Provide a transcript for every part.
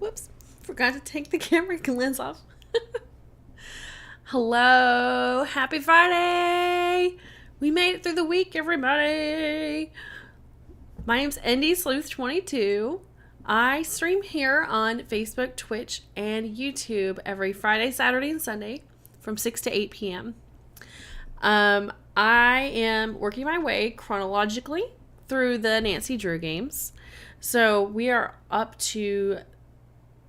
Whoops. Forgot to take the camera lens off. Hello. Happy Friday. We made it through the week, everybody. My name's Indy Sleuth 22. I stream here on Facebook, Twitch, and YouTube every Friday, Saturday, and Sunday from 6 to 8 p.m. I am working my way chronologically through the Nancy Drew games. So we are up to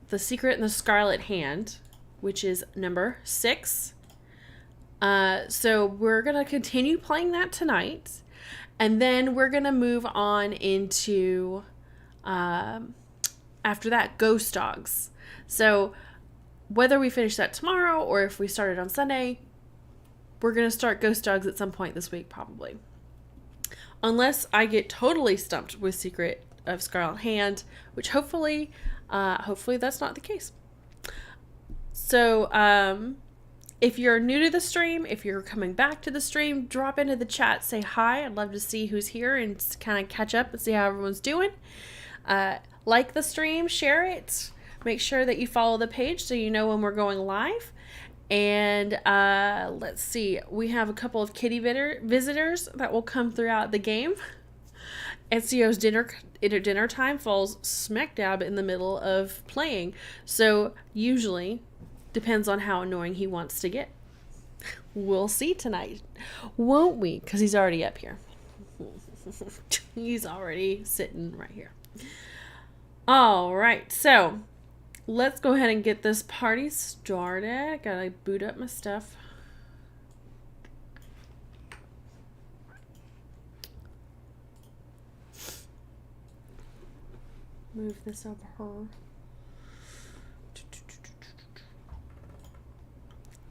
The Secret and the Scarlet Hand, which is number 6. So we're going to continue playing that tonight. And then we're going to move on into, after that, Ghost Dogs. So whether we finish that tomorrow or if we start it on Sunday, we're going to start Ghost Dogs at some point this week, probably. Unless I get totally stumped with Secret of Scarlet Hand, which hopefully that's not the case. So, if you're new to the stream, if you're coming back to the stream, drop into the chat, say hi. I'd love to see who's here and kind of catch up and see how everyone's doing. Like the stream, share it. Make sure that you follow the page so you know when we're going live. And let's see, we have a couple of kitty visitors that will come throughout the game. Ezio's dinner time falls smack dab in the middle of playing, so usually depends on how annoying he wants to get. We'll see tonight, won't we? Because he's already up here. He's already sitting right here. All right, so let's go ahead and get this party started. Gotta boot up my stuff. Move this over her.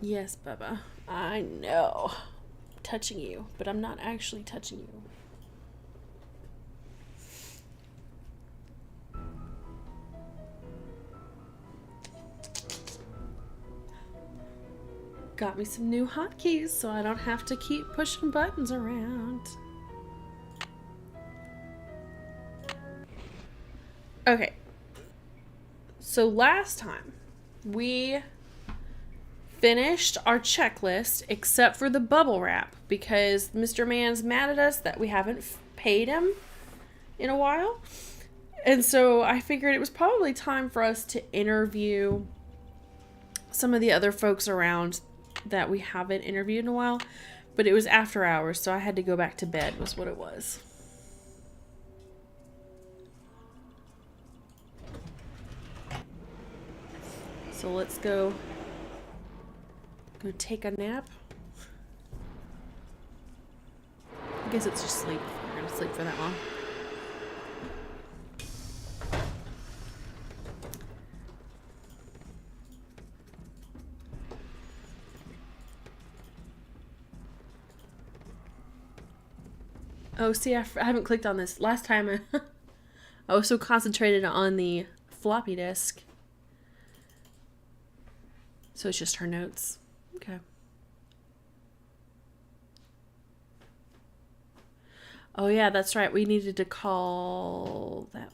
Yes, Bubba. I know. I'm touching you, but I'm not actually touching you. Got me some new hotkeys so I don't have to keep pushing buttons around. Okay. So last time we finished our checklist except for the bubble wrap because Mr. Man's mad at us that we haven't paid him in a while. And so I figured it was probably time for us to interview some of the other folks around that we haven't interviewed in a while, but it was after hours, so I had to go back to bed was what it was. So let's go take a nap. I guess it's just sleep. We're gonna sleep for that long. Oh, see, I haven't clicked on this. Last time I was so concentrated on the floppy disk. So it's just her notes. Okay. Oh, yeah, that's right. We needed to call that.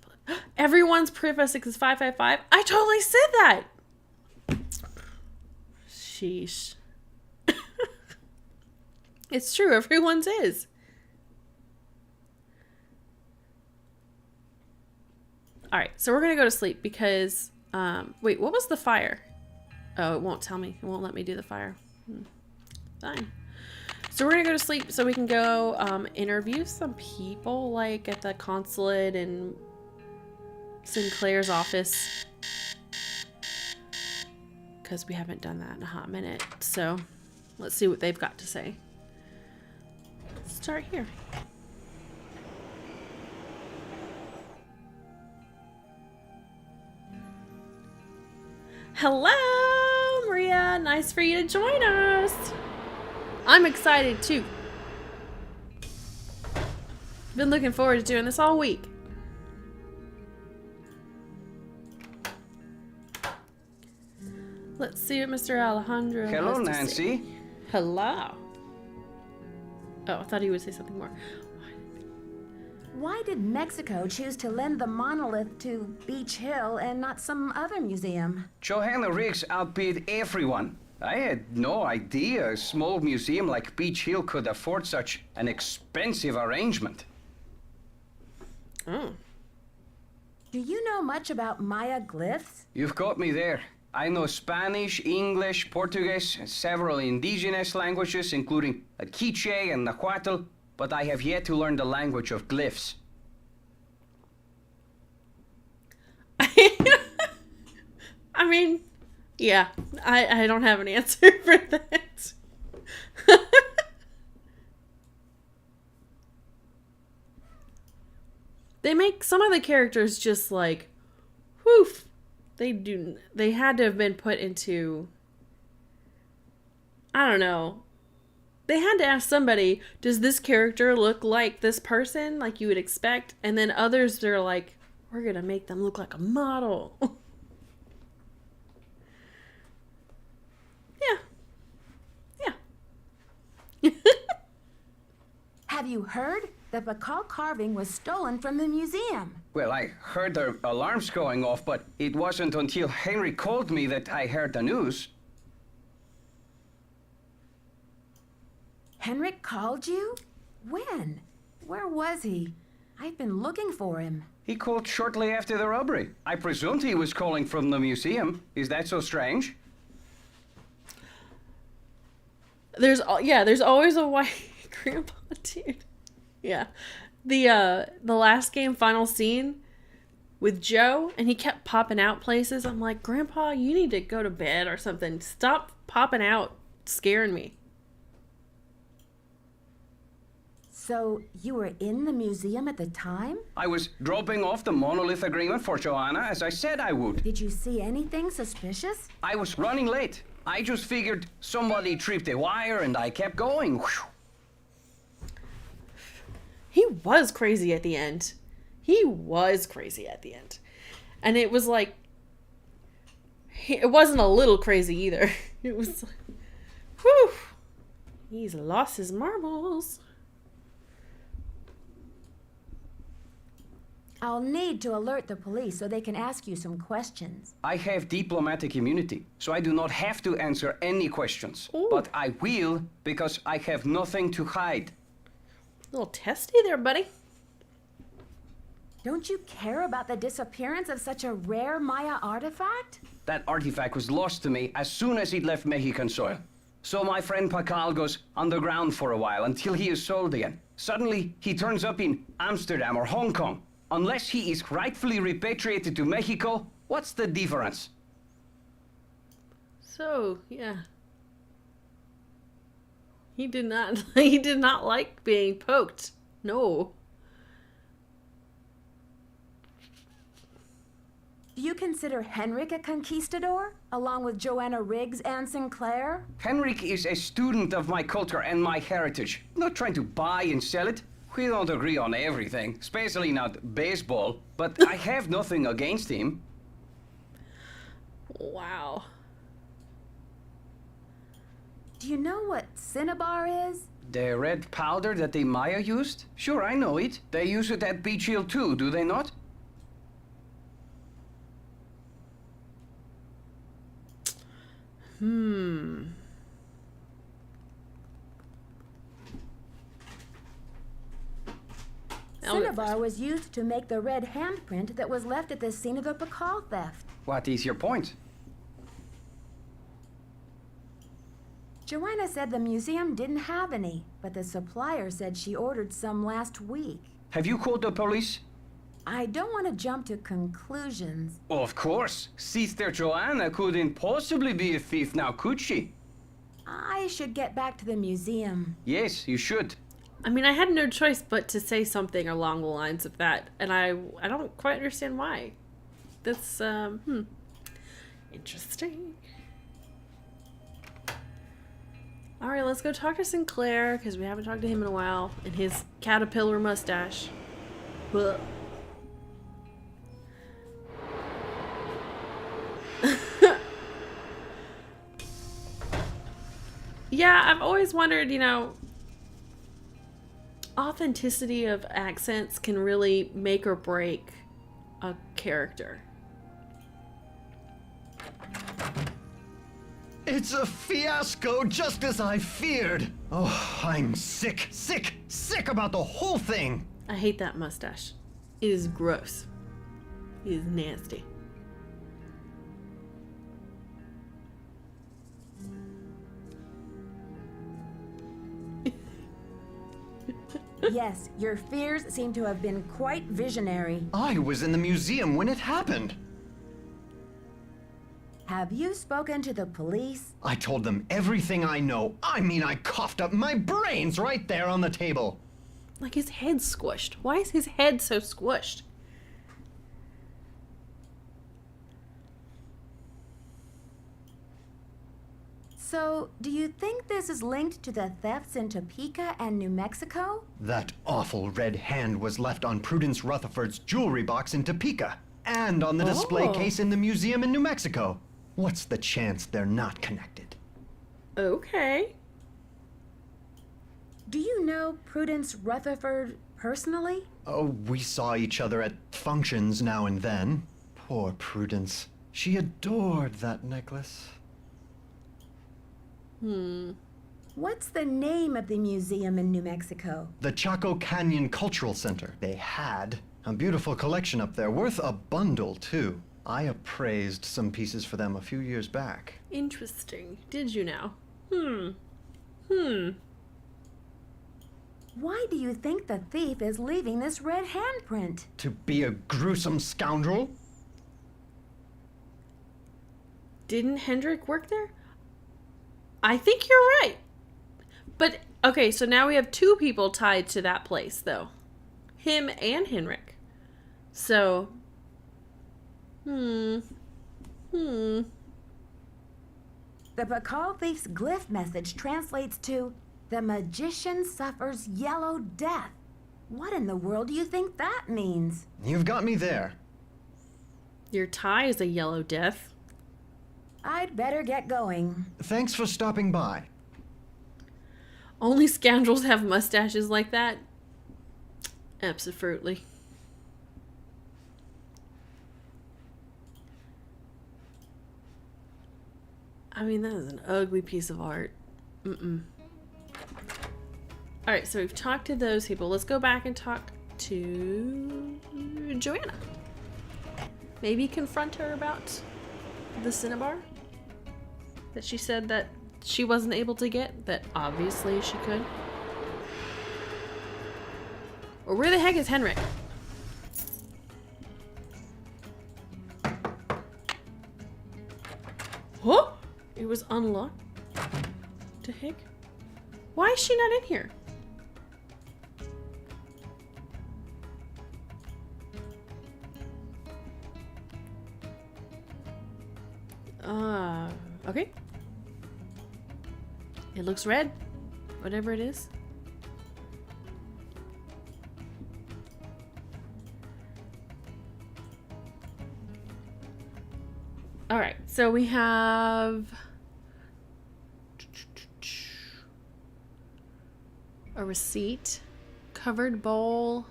Everyone's proof of 6 is 555. I totally said that. Sheesh. It's true. Everyone's is. All right, so we're going to go to sleep because, wait, what was the fire? Oh, it won't tell me. It won't let me do the fire. Fine. So we're going to go to sleep so we can go interview some people, like at the consulate and Sinclair's office. Because we haven't done that in a hot minute. So let's see what they've got to say. Let's start here. Hello, Maria. Nice for you to join us. I'm excited too. Been looking forward to doing this all week. Let's see what Mr. Alejandro has to say. Hello, Nancy. Hello. Oh, I thought he would say something more. Why did Mexico choose to lend the monolith to Beach Hill and not some other museum? Johanna Riggs outbid everyone. I had no idea a small museum like Beach Hill could afford such an expensive arrangement. Oh. Do you know much about Maya glyphs? You've got me there. I know Spanish, English, Portuguese, and several indigenous languages, including Quiche and Nahuatl, but I have yet to learn the language of glyphs. I mean, yeah, I don't have an answer for that. They make some of the characters just like, whew. They had to have been put into, I don't know. They had to ask somebody, does this character look like this person, like you would expect? And then others, they're like, we're going to make them look like a model. Yeah. Have you heard? The Pakal carving was stolen from the museum. Well, I heard the alarms going off, but it wasn't until Henry called me that I heard the news. Henrik called you? When? Where was he? I've been looking for him. He called shortly after the robbery. I presumed he was calling from the museum. Is that so strange? There's always a white grandpa, dude. Yeah. The last game final scene with Joe, and he kept popping out places. I'm like, Grandpa, you need to go to bed or something. Stop popping out, scaring me. So you were in the museum at the time? I was dropping off the monolith agreement for Joanna, as I said I would. Did you see anything suspicious? I was running late. I just figured somebody tripped a wire and I kept going. Whew. He was crazy at the end. And it was like, it wasn't a little crazy either. It was like, whew. He's lost his marbles. I'll need to alert the police so they can ask you some questions. I have diplomatic immunity, so I do not have to answer any questions. Ooh. But I will, because I have nothing to hide. A little testy there, buddy. Don't you care about the disappearance of such a rare Maya artifact? That artifact was lost to me as soon as it left Mexican soil. So my friend Pakal goes underground for a while until he is sold again. Suddenly, he turns up in Amsterdam or Hong Kong. Unless he is rightfully repatriated to Mexico, what's the difference? So, yeah. He did not like being poked. No. Do you consider Henrik a conquistador, along with Joanna Riggs and Sinclair? Henrik is a student of my culture and my heritage. Not trying to buy and sell it. We don't agree on everything, especially not baseball, but I have nothing against him. Wow. Do you know what cinnabar is? The red powder that the Maya used? Sure, I know it. They use it at Beach Hill too, do they not? Cinnabar was used to make the red handprint that was left at the scene of the Pakal theft. What is your point? Joanna said the museum didn't have any, but the supplier said she ordered some last week. Have you called the police? I don't want to jump to conclusions. Of course. Sister Joanna couldn't possibly be a thief now, could she? I should get back to the museum. Yes, you should. I mean, I had no choice but to say something along the lines of that, and I don't quite understand why. That's, interesting. All right, let's go talk to Sinclair, because we haven't talked to him in a while, and his caterpillar mustache. Ugh. Yeah, I've always wondered, authenticity of accents can really make or break a character. It's a fiasco, just as I feared. Oh, I'm sick about the whole thing. I hate that mustache. It is gross. It is nasty. Yes, your fears seem to have been quite visionary. I was in the museum when it happened. Have you spoken to the police? I told them everything I know. I mean, I coughed up my brains right there on the table. Like his head's squished. Why is his head so squished? So, do you think this is linked to the thefts in Topeka and New Mexico? That awful red hand was left on Prudence Rutherford's jewelry box in Topeka, and on the display case in the museum in New Mexico. What's the chance they're not connected? Okay. Do you know Prudence Rutherford personally? Oh, we saw each other at functions now and then. Poor Prudence. She adored that necklace. What's the name of the museum in New Mexico? The Chaco Canyon Cultural Center. They had a beautiful collection up there, worth a bundle, too. I appraised some pieces for them a few years back. Interesting. Did you now? Why do you think the thief is leaving this red handprint? To be a gruesome scoundrel? Didn't Hendrik work there? I think you're right. But, okay, so now we have two people tied to that place, though. Him and Henrik. So, The Pakal thief's glyph message translates to, "The magician suffers yellow death." What in the world do you think that means? You've got me there. your tie is a yellow death. I'd better get going. Thanks for stopping by. Only scoundrels have mustaches like that. Absolutely. I mean, that is an ugly piece of art. Alright, so we've talked to those people. Let's go back and talk to Joanna. Maybe confront her about the Cinnabar that she said that she wasn't able to get, that obviously she could. Or where the heck is Henrik? Huh? It was unlocked? The heck? Why is she not in here? Okay. It looks red. Whatever it is. Alright, so we have a receipt, covered bowl.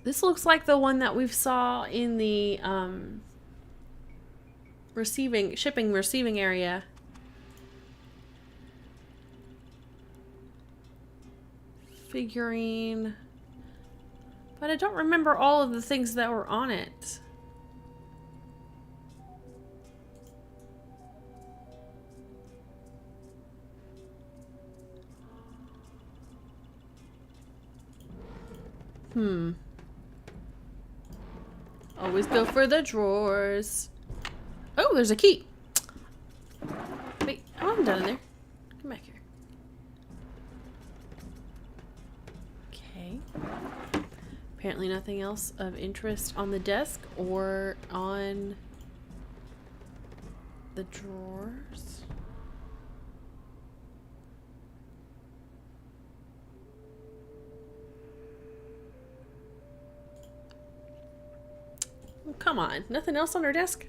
This looks like the one that we've saw in the receiving area. Figurine. But I don't remember all of the things that were on it. Always go for the drawers. Oh, there's a key. Wait, I wasn't done in there. Come back here. Okay. Apparently nothing else of interest on the desk or on the drawers. Oh, come on. Nothing else on her desk?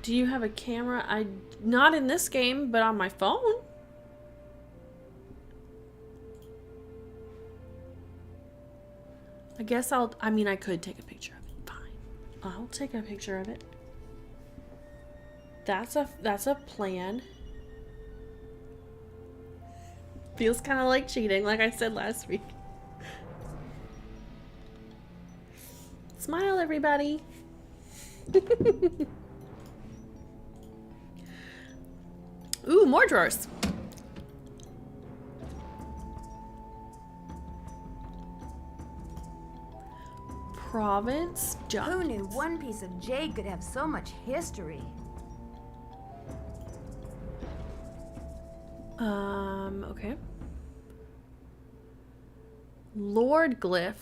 Do you have a camera? Not in this game, but on my phone. I guess I mean, I could take a picture of it. Fine. I'll take a picture of it. That's a plan. Feels kind of like cheating, like I said last week. Smile, everybody. Ooh, more drawers. Province Who Junk. knew one piece of jade could have so much history? Okay. Lord Glyph.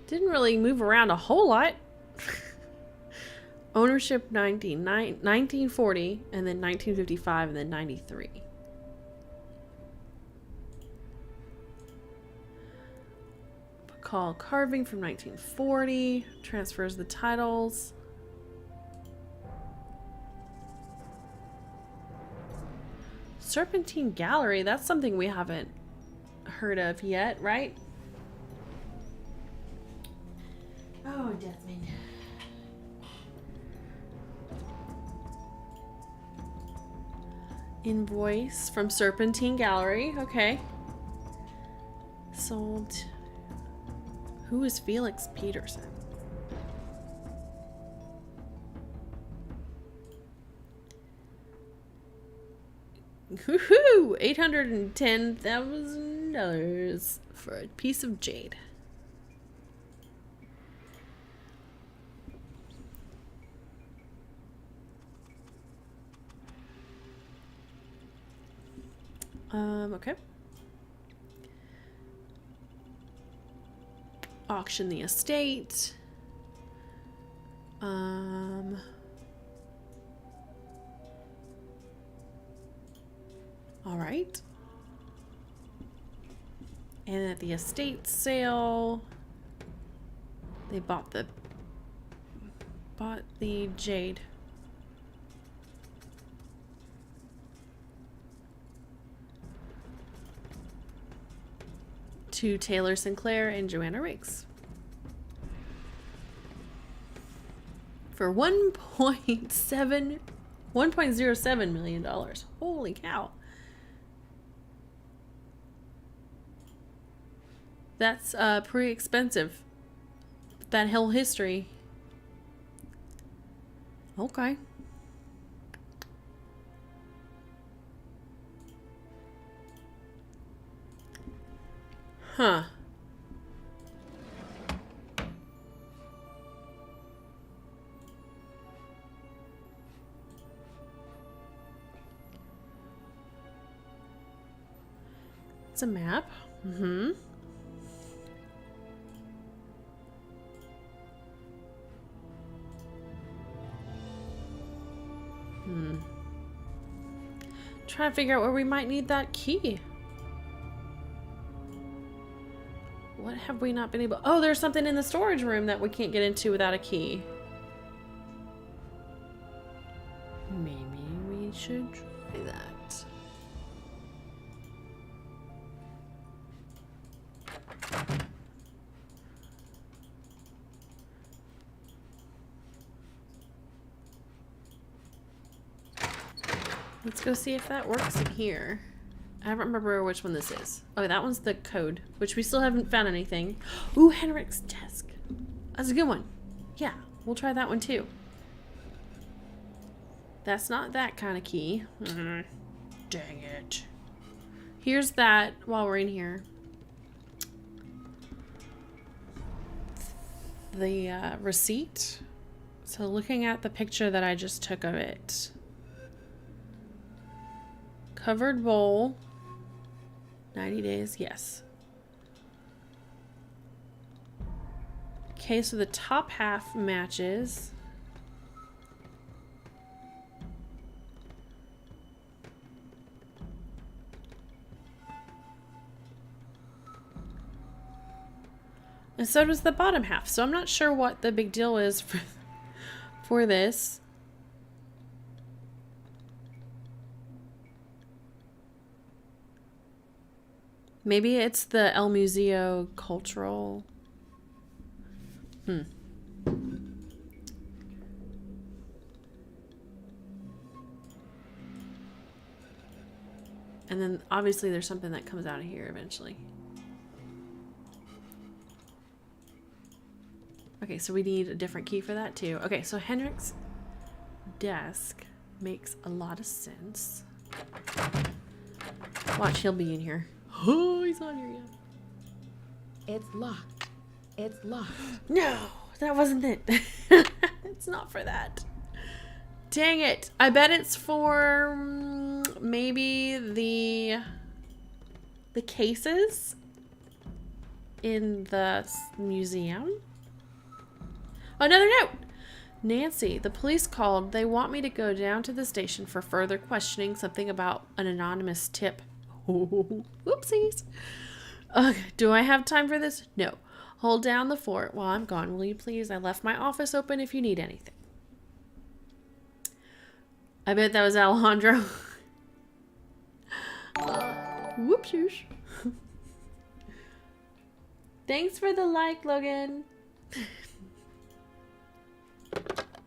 Didn't really move around a whole lot. Ownership 1940, and then 1955, and then 93. Call carving from 1940. Transfers the titles. Serpentine Gallery. That's something we haven't heard of yet, right? Oh, Desmond. Invoice from Serpentine Gallery. Okay. Sold. Who is Felix Peterson? Woohoo! $810,000 for a piece of jade. Okay. Auction the estate. All right. And at the estate sale, they bought the jade. To Taylor Sinclair and Joanna Riggs for $1.07 million. Holy cow. That's pretty expensive. That whole history. Okay. Huh. It's a map. Mm-hmm. Trying to figure out where we might need that key. What have we not been able... Oh, there's something in the storage room that we can't get into without a key. Maybe we should try that. Let's go see if that works in here. I don't remember which one this is. Oh, that one's the code, which we still haven't found anything. Ooh, Henrik's desk. That's a good one. Yeah, we'll try that one too. That's not that kind of key. Dang it. Here's that while we're in here. The receipt. So looking at the picture that I just took of it. Covered bowl. 90 days, yes. Okay, so the top half matches. And so does the bottom half. So I'm not sure what the big deal is for this. Maybe it's the El Museo cultural. And then obviously there's something that comes out of here eventually. Okay, so we need a different key for that too. Okay, so Henrik's desk makes a lot of sense. Watch, he'll be in here. Oh, he's not here yet. It's locked. It's locked. No, that wasn't it. It's not for that. Dang it. I bet it's for maybe the cases in the museum. Another note. Nancy, the police called. They want me to go down to the station for further questioning, something about an anonymous tip. Oh, whoopsies. Do I have time for this? No. Hold down the fort while I'm gone, will you please? I left my office open if you need anything. I bet that was Alejandro. Whoopsies. Thanks for the like, Logan.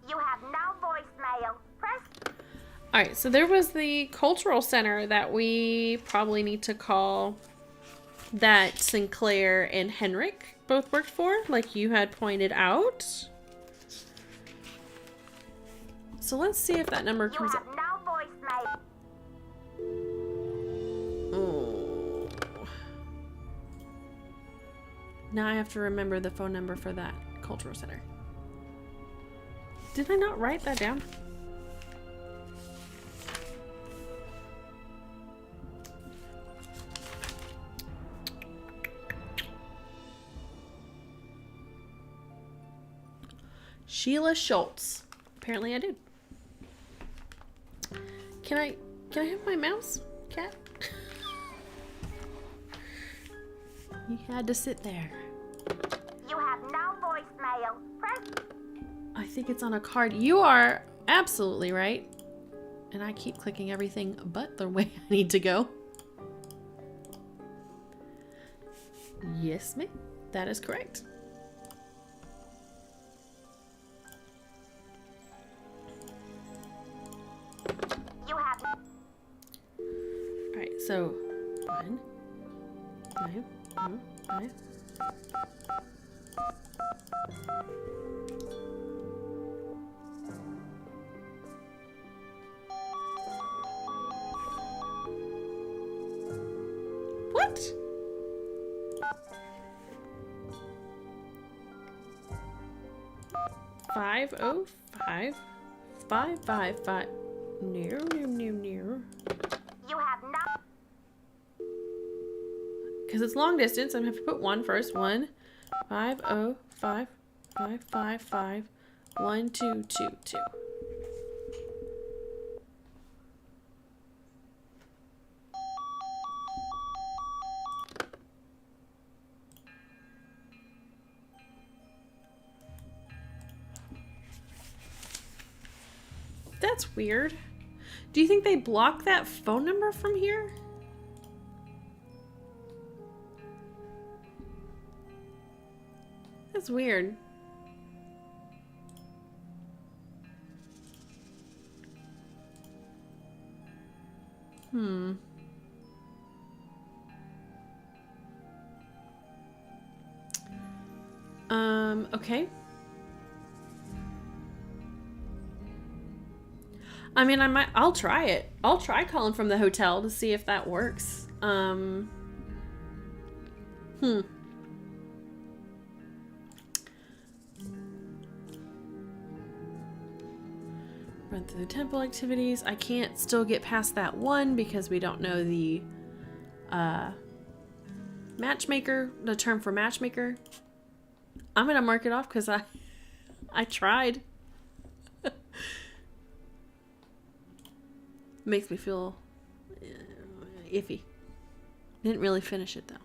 You have no voicemail. Press. Alright, so there was the cultural center that we probably need to call, that Sinclair and Henrik both worked for, like you had pointed out. So let's see if that number comes up. You have no voicemail. Oh. Now I have to remember the phone number for that cultural center. Did I not write that down? Sheila Schultz. Apparently I did. Can I have my mouse, cat? You had to sit there. You have no voicemail. Press. I think it's on a card. You are absolutely right. And I keep clicking everything but the way I need to go. Yes, ma'am. That is correct. You have. Alright, so 1, 5, 5. What? Five oh five 555. No. You have no. Because it's long distance, I'm gonna have to put 1 first. 1 505 555 1222. That's weird. Do you think they blocked that phone number from here? That's weird. Okay. I mean, I'll try it. I'll try calling from the hotel to see if that works. Run through the temple activities. I can't still get past that one because we don't know the matchmaker, the term for matchmaker. I'm gonna mark it off because I tried. Makes me feel iffy. Didn't really finish it though.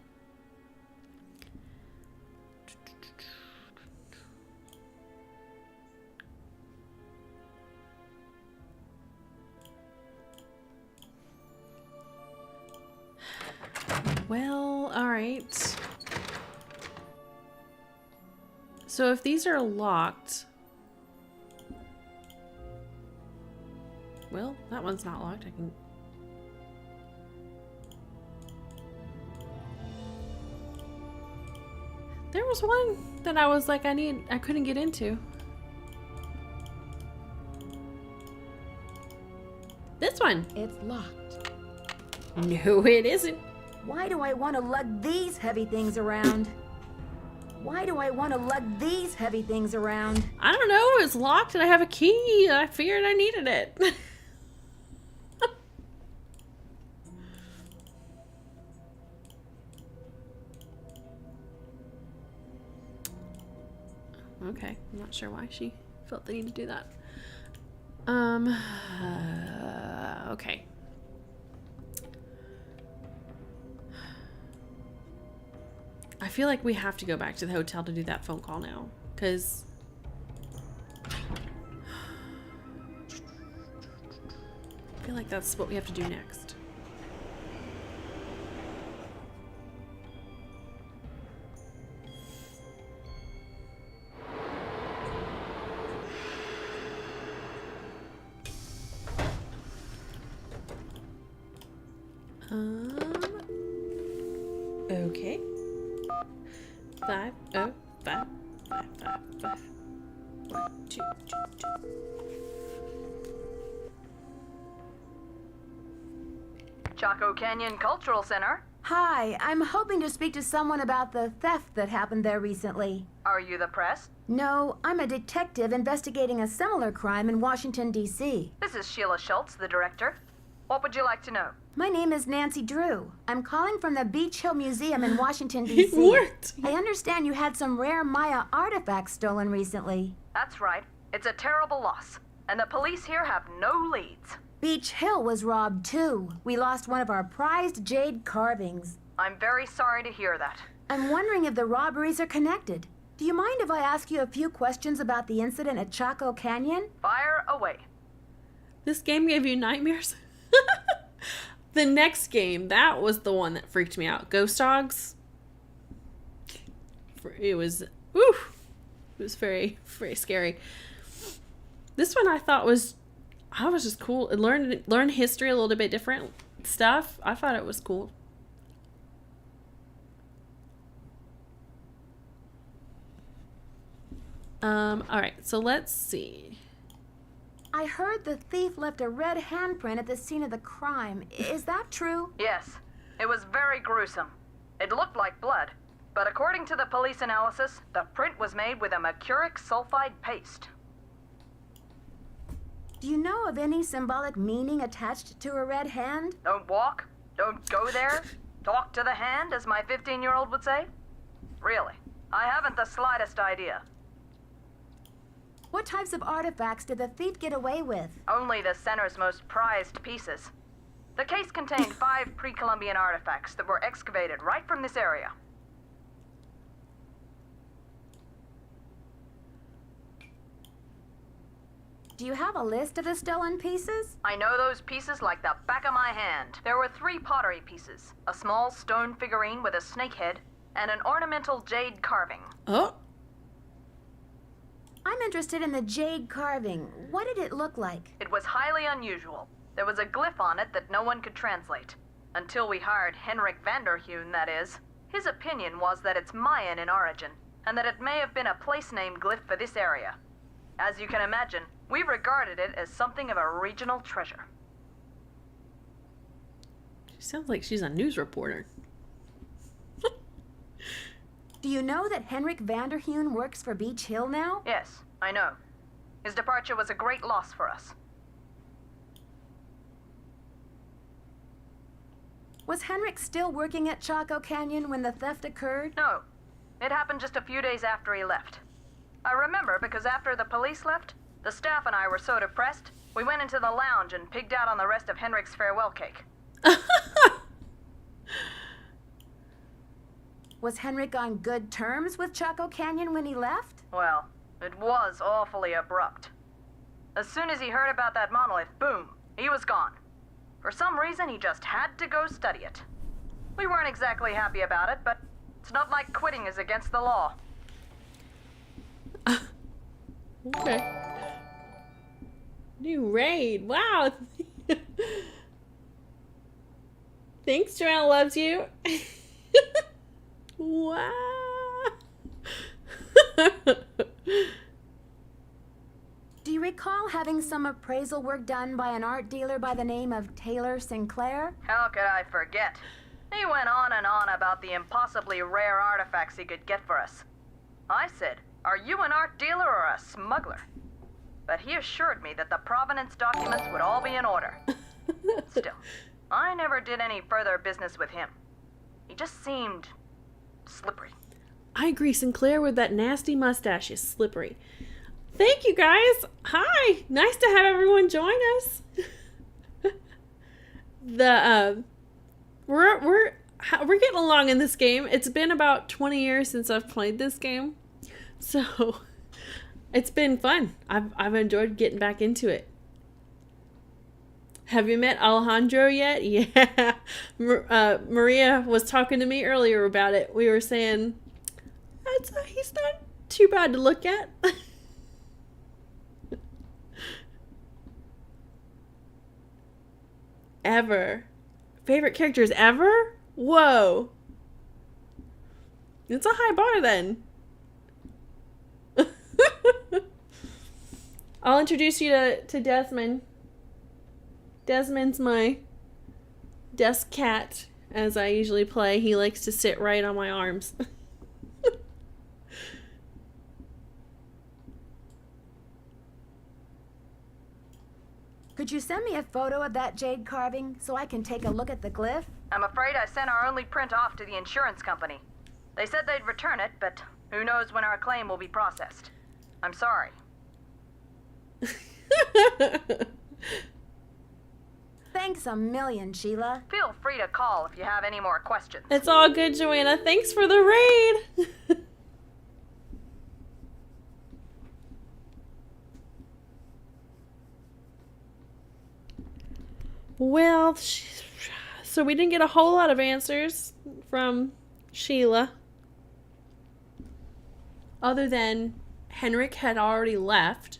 Well, alright. So if these are locked... Well, that one's not locked. I can... There was one that I was like, I couldn't get into. This one. It's locked. No, it isn't. Why do I want to lug these heavy things around? Why do I want to lug these heavy things around? I don't know. It's locked and I have a key. I figured I needed it. Okay, I'm not sure why she felt the need to do that. Okay. I feel like we have to go back to the hotel to do that phone call now, because I feel like that's what we have to do next. Okay. 5055555. 1, 2, 2, 2. Chaco Canyon Cultural Center. Hi, I'm hoping to speak to someone about the theft that happened there recently. Are you the press? No, I'm a detective investigating a similar crime in Washington, D.C. This is Sheila Schultz, the director. What would you like to know? My name is Nancy Drew. I'm calling from the Beach Hill Museum in Washington, It D.C. worked. I understand you had some rare Maya artifacts stolen recently. That's right. It's a terrible loss. And the police here have no leads. Beach Hill was robbed too. We lost one of our prized jade carvings. I'm very sorry to hear that. I'm wondering if the robberies are connected. Do you mind if I ask you a few questions about the incident at Chaco Canyon? Fire away. This game gave you nightmares? The next game, that was the one that freaked me out. Ghost Dogs. It was, woo, it was very, very scary. This one I thought was just cool. It learn history a little bit different stuff. I thought it was cool. All right, so let's see. I heard the thief left a red handprint at the scene of the crime. Is that true? Yes. It was very gruesome. It looked like blood. But according to the police analysis, the print was made with a mercuric sulfide paste. Do you know of any symbolic meaning attached to a red hand? Don't walk. Don't go there. Talk to the hand, as my 15-year-old would say. Really, I haven't the slightest idea. What types of artifacts did the thief get away with? Only the center's most prized pieces. The case contained 5 pre-Columbian artifacts that were excavated right from this area. Do you have a list of the stolen pieces? I know those pieces like the back of my hand. There were 3 pottery pieces, a small stone figurine with a snake head, and an ornamental jade carving. Oh, I'm interested in the jade carving. What did it look like? It was highly unusual. There was a glyph on it that no one could translate. Until we hired Henrik Vanderheun, that is. His opinion was that it's Mayan in origin, and that it may have been a place name glyph for this area. As you can imagine, we regarded it as something of a regional treasure. she sounds like she's a news reporter. Do you know that Henrik Vanderheun works for Beach Hill now? Yes, I know. His departure was a great loss for us. Was Henrik still working at Chaco Canyon when the theft occurred? No, it happened just a few days after he left. I remember because after the police left, the staff and I were so depressed, we went into the lounge and pigged out on the rest of Henrik's farewell cake. Was Henrik on good terms with Chaco Canyon when he left? Well, it was awfully abrupt. As soon as he heard about that monolith, boom, he was gone. For some reason, he just had to go study it. We weren't exactly happy about it, but it's not like quitting is against the law. Okay. New raid. Wow. Thanks, Joanna loves you. Wow. Do you recall having some appraisal work done by an art dealer by the name of Taylor Sinclair? How could I forget? He went on and on about the impossibly rare artifacts he could get for us. I said, "Are you an art dealer or a smuggler?" But he assured me that the provenance documents would all be in order. Still, I never did any further business with him. He just seemed slippery. I agree. Sinclair with that nasty mustache is slippery. Thank you, guys. Hi. Nice to have everyone join us. We're getting along in this game. It's been about 20 years since I've played this game, so it's been fun. I've enjoyed getting back into it. Have you met Alejandro yet? Yeah. Maria was talking to me earlier about it. We were saying he's not too bad to look at. Ever. Favorite characters ever? Whoa. It's a high bar then. I'll introduce you to Desmond. Desmond's my desk cat, as I usually play. He likes to sit right on my arms. Could you send me a photo of that jade carving so I can take a look at the glyph? I'm afraid I sent our only print off to the insurance company. They said they'd return it, but who knows when our claim will be processed. I'm sorry. Thanks a million, Sheila. Feel free to call if you have any more questions. It's all good, Joanna. Thanks for the raid. Well, so we didn't get a whole lot of answers from Sheila. Other than Henrik had already left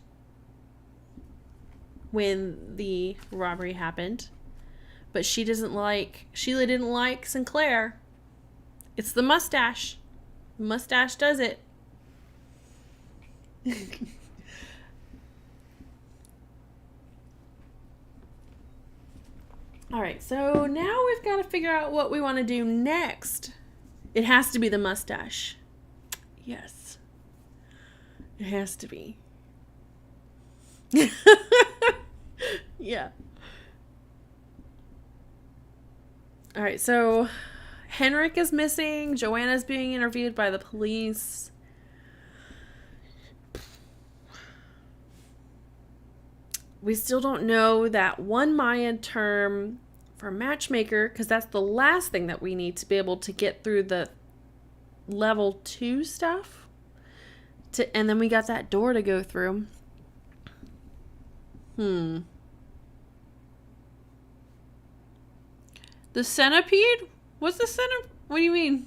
when the robbery happened. But Sheila didn't like Sinclair. It's the mustache. Mustache does it. Alright, so now we've got to figure out what we want to do next. It has to be the mustache. Yes. It has to be. Yeah. Alright, so Henrik is missing. Joanna's being interviewed by the police. We still don't know that one Mayan term for matchmaker, because that's the last thing that we need to be able to get through the level 2 stuff. And then we got that door to go through. The centipede? What's the centipede? What do you mean?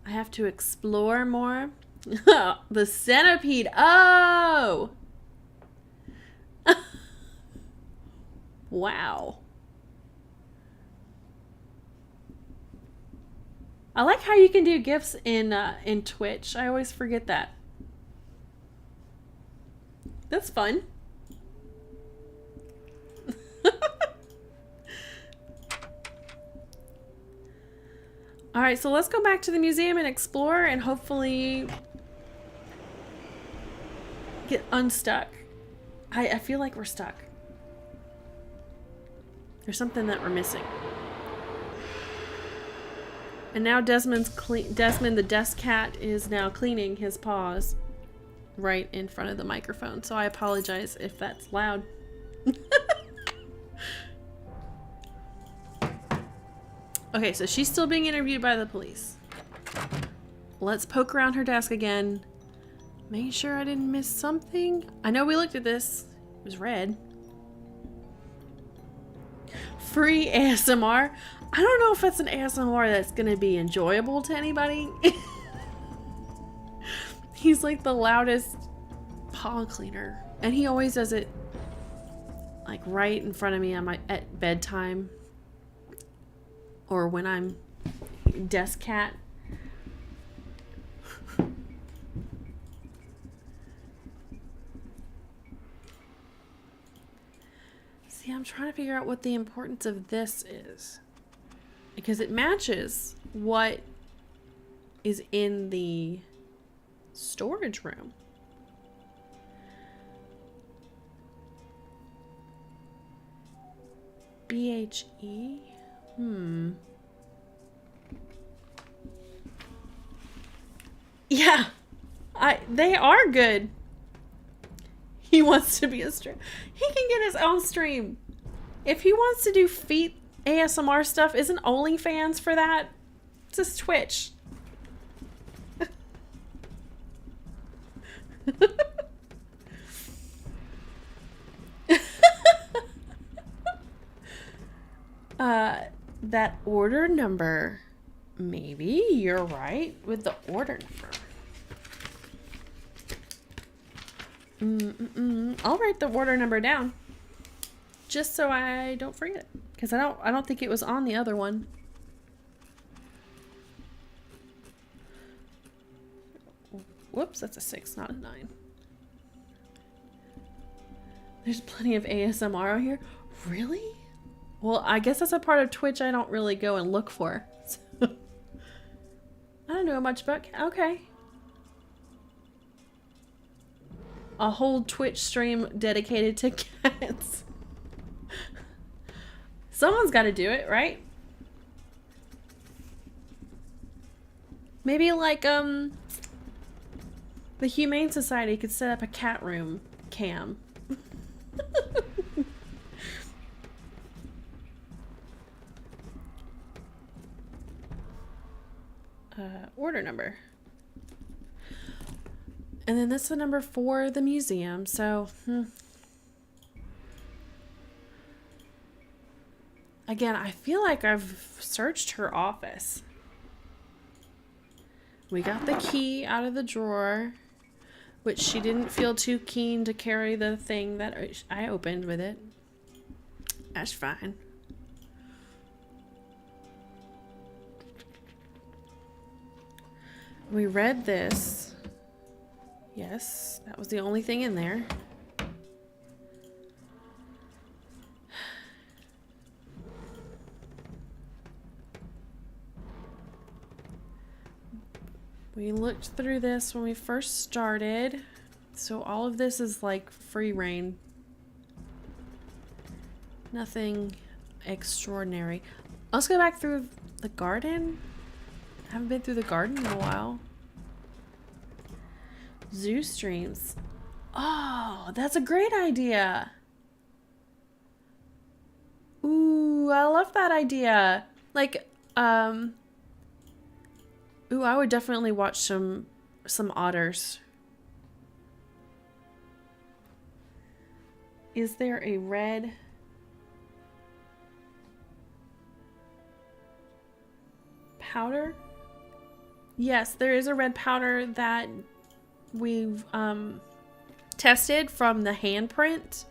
I have to explore more. The centipede. Oh! Wow. I like how you can do GIFs in Twitch. I always forget that. That's fun. All right, so let's go back to the museum and explore and hopefully get unstuck. I feel like we're stuck. There's something that we're missing. And now Desmond the desk cat is now cleaning his paws right in front of the microphone. So I apologize if that's loud. Okay, so she's still being interviewed by the police. Let's poke around her desk again. Making sure I didn't miss something. I know we looked at this. It was red. Free ASMR. I don't know if that's an ASMR that's going to be enjoyable to anybody. He's like the loudest paw cleaner. And he always does it like right in front of me at bedtime. Or when I'm desk cat. See, I'm trying to figure out what the importance of this is. Because it matches what is in the storage room. BHE? Yeah. They are good. He wants to be a stream. He can get his own stream. If he wants to do feet ASMR stuff, isn't OnlyFans for that? It's just Twitch. That order number. Maybe you're right with the order number. I'll write the order number down. Just so I don't forget. Because I don't think it was on the other one. Whoops, that's a 6, not a 9. There's plenty of ASMR out here. Really? Well, I guess that's a part of Twitch I don't really go and look for. So. I don't know much about... Okay. A whole Twitch stream dedicated to cats. Someone's got to do it, right? Maybe like the Humane Society could set up a cat room cam. Order number. And then that's the number for the museum, so Again, I feel like I've searched her office. We got the key out of the drawer, which she didn't feel too keen to carry the thing that I opened with it. That's fine. We read this. Yes, that was the only thing in there. We looked through this when we first started. So all of this is like free reign. Nothing extraordinary. Let's go back through the garden. I haven't been through the garden in a while. Zoo streams. Oh, that's a great idea. Ooh, I love that idea. Like, ooh, I would definitely watch some otters. Is there a red powder? Yes, there is a red powder that we've tested from the handprint,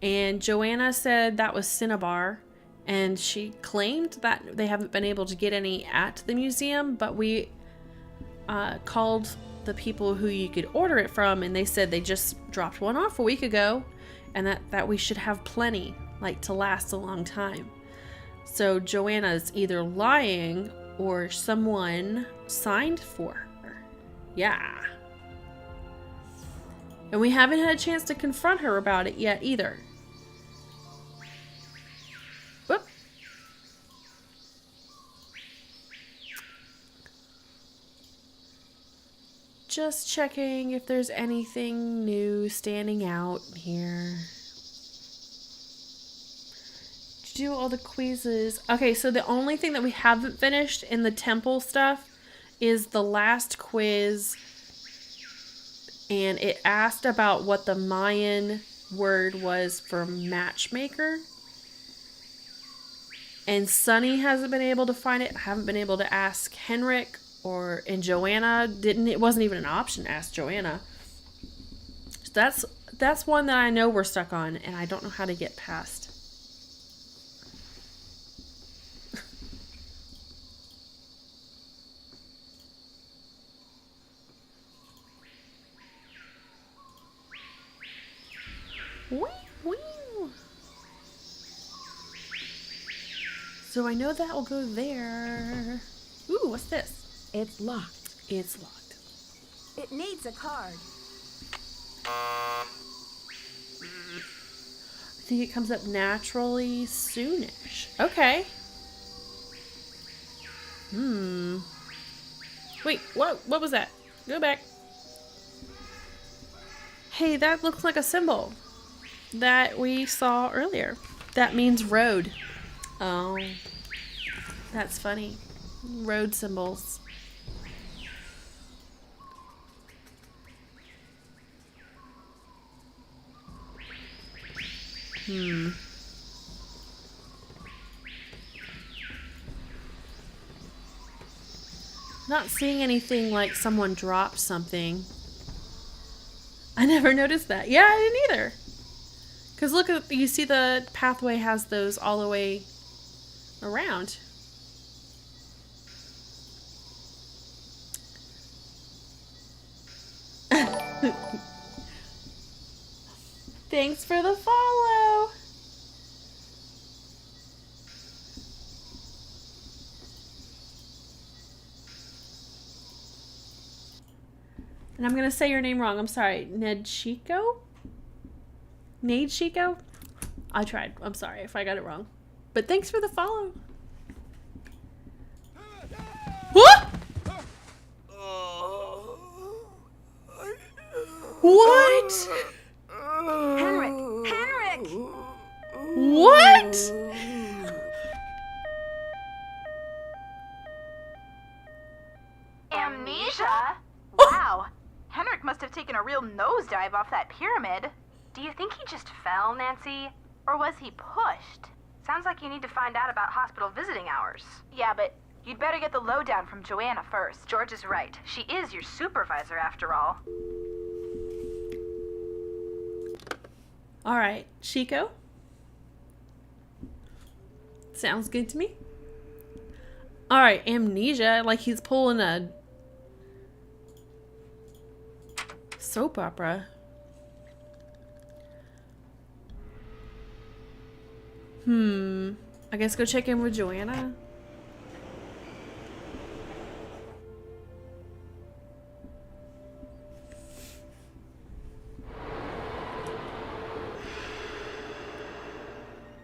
and Joanna said that was Cinnabar, and she claimed that they haven't been able to get any at the museum, but we called the people who you could order it from, and they said they just dropped one off a week ago, and that we should have plenty, like, to last a long time. So Joanna's either lying or someone signed for her. Yeah. And we haven't had a chance to confront her about it yet either. Whoop. Just checking if there's anything new standing out here. Do all the quizzes. Okay, so the only thing that we haven't finished in the temple stuff is the last quiz and it asked about what the Mayan word was for matchmaker. And Sunny hasn't been able to find it. I haven't been able to ask Henrik and Joanna didn't. It wasn't even an option to ask Joanna. So that's one that I know we're stuck on, and I don't know how to get past. Wee, wee. So I know that will go there. Ooh, what's this? It's locked. It's locked. It needs a card. I think it comes up naturally soonish. Okay. Wait, what was that? Go back. Hey, that looks like a symbol that we saw earlier. That means road. Oh, that's funny. Road symbols. Not seeing anything like someone dropped something. I never noticed that. Yeah, I didn't either. Because look, you see the pathway has those all the way around. Thanks for the follow. And I'm going to say your name wrong. I'm sorry. Ned Chico? I tried. I'm sorry if I got it wrong. But thanks for the follow. What? What? Henrik! What? Amnesia? Wow. Henrik must have taken a real nosedive off that pyramid. Do you think he just fell, Nancy? Or was he pushed? Sounds like you need to find out about hospital visiting hours. Yeah, but you'd better get the lowdown from Joanna first. George is right. She is your supervisor, after all. All right, Chico. Sounds good to me. All right, amnesia, like he's pulling a soap opera. I guess go check in with Joanna.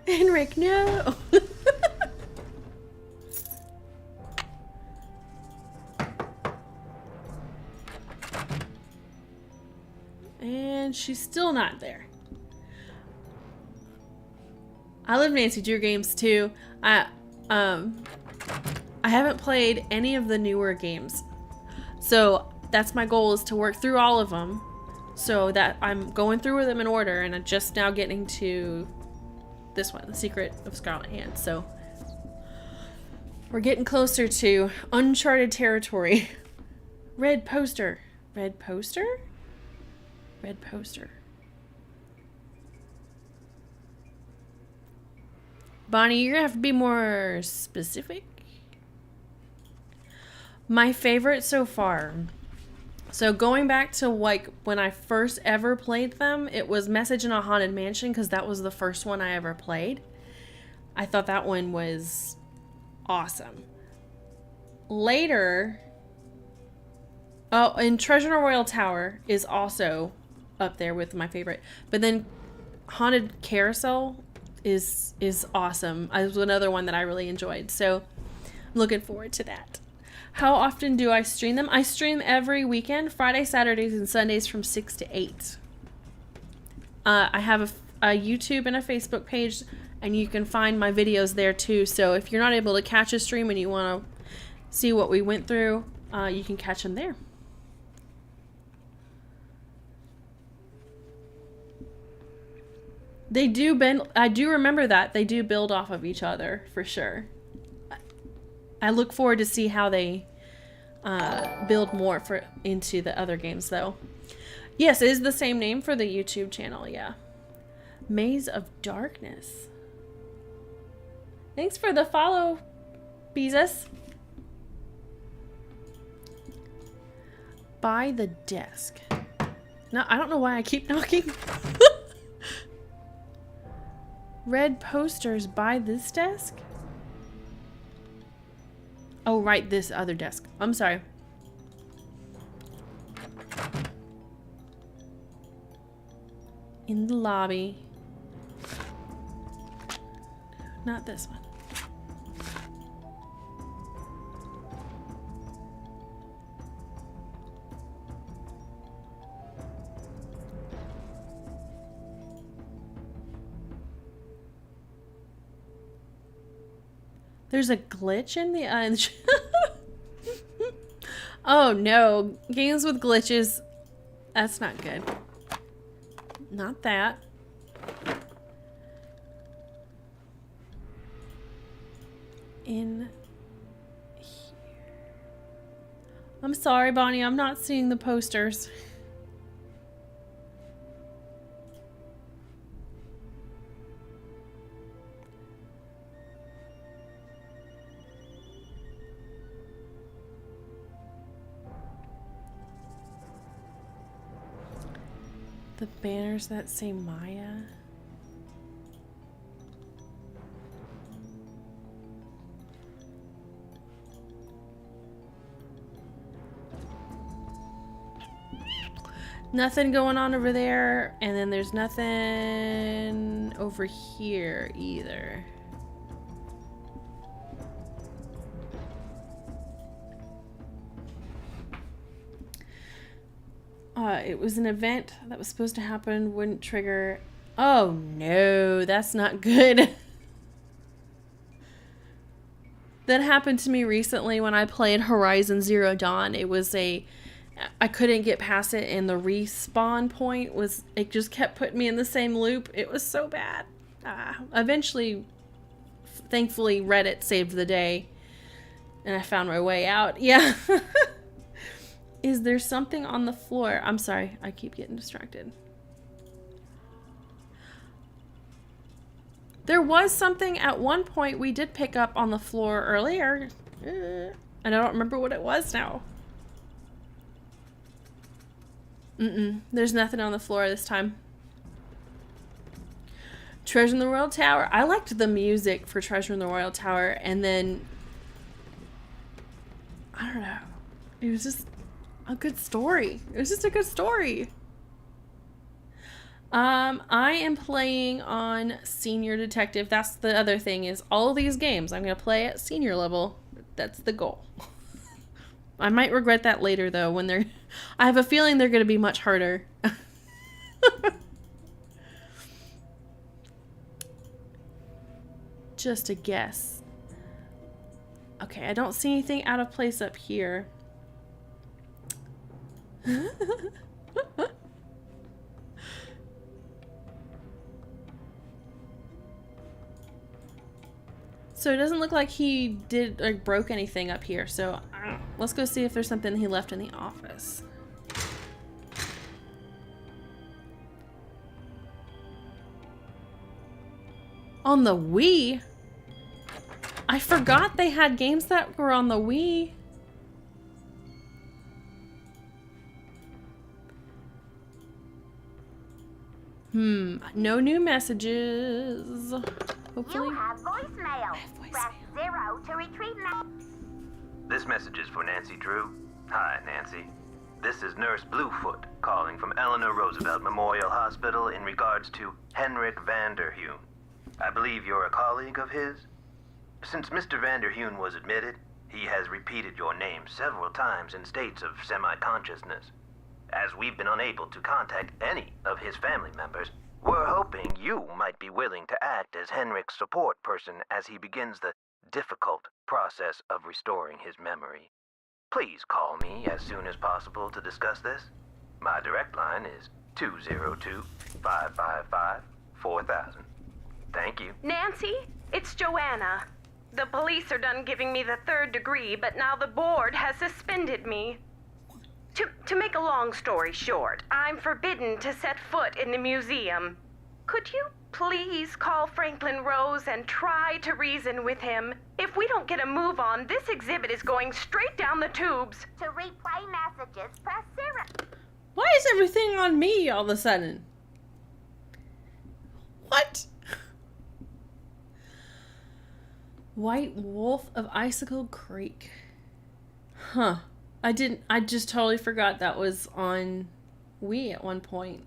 Henrik, no. And she's still not there. I love Nancy Drew games too. I haven't played any of the newer games. So that's my goal, is to work through all of them. So that I'm going through them in order, and I'm just now getting to this one, The Secret of Scarlet Hand. So we're getting closer to uncharted territory. Red poster. Red poster? Red poster. Bonnie, you're gonna have to be more specific. My favorite so far. So going back to like when I first ever played them, it was Message in a Haunted Mansion, because that was the first one I ever played. I thought that one was awesome. Later, and Treasure in a Royal Tower is also up there with my favorite. But then Haunted Carousel is awesome. It was another one that I really enjoyed. So I'm looking forward to that. How often do I stream them? I stream every weekend, Friday, Saturdays, and Sundays from 6 to 8. I have a YouTube and a Facebook page, and you can find my videos there too. So if you're not able to catch a stream and you want to see what we went through, you can catch them there. They do bend. I do remember that. They do build off of each other, for sure. I look forward to see how they build more into the other games, though. Yes, it is the same name for the YouTube channel, yeah. Maze of Darkness. Thanks for the follow, Beezus. By the desk. No, I don't know why I keep knocking. Red posters by this desk? Oh, right, this other desk. I'm sorry. In the lobby. Not this one. There's a glitch in the Oh no, games with glitches. That's not good. Not that. In here. I'm sorry, Bonnie, I'm not seeing the posters. The banners that say Maya. Nothing going on over there, and then there's nothing over here either. It was an event that was supposed to happen, wouldn't trigger. Oh no, that's not good. That happened to me recently when I played Horizon Zero Dawn. I couldn't get past it, and the respawn point it just kept putting me in the same loop. It was so bad. Eventually, thankfully, Reddit saved the day, and I found my way out. Yeah. Is there something on the floor? I'm sorry, I keep getting distracted. There was something at one point we did pick up on the floor earlier. And I don't remember what it was now. There's nothing on the floor this time. Treasure in the Royal Tower. I liked the music for Treasure in the Royal Tower, and then I don't know. It was just a good story. It was just a good story. I am playing on Senior Detective. That's the other thing, is all of these games I'm going to play at senior level. That's the goal. I might regret that later, though, when I have a feeling they're going to be much harder. Just a guess. Okay, I don't see anything out of place up here. So it doesn't look like he broke anything up here. So let's go see if there's something he left in the office. On the Wii? I forgot they had games that were on the Wii. No new messages. Hopefully. You have voicemail. Press 0 to retrieve This message is for Nancy Drew. Hi, Nancy. This is Nurse Bluefoot calling from Eleanor Roosevelt Memorial Hospital in regards to Henrik Vanderheun. I believe you're a colleague of his? Since Mr. Vanderheun was admitted, he has repeated your name several times in states of semi-consciousness. As we've been unable to contact any of his family members, we're hoping you might be willing to act as Henrik's support person as he begins the difficult process of restoring his memory. Please call me as soon as possible to discuss this. My direct line is 202-555-4666. 4,000. Thank you. Nancy, it's Joanna. The police are done giving me the 3rd degree, but now the board has suspended me. To make a long story short, I'm forbidden to set foot in the museum. Could you please call Franklin Rose and try to reason with him? If we don't get a move on, this exhibit is going straight down the tubes. To replay messages, press 0. Why is everything on me all of a sudden? What? White Wolf of Icicle Creek. Huh. I just totally forgot that was on Wii at one point.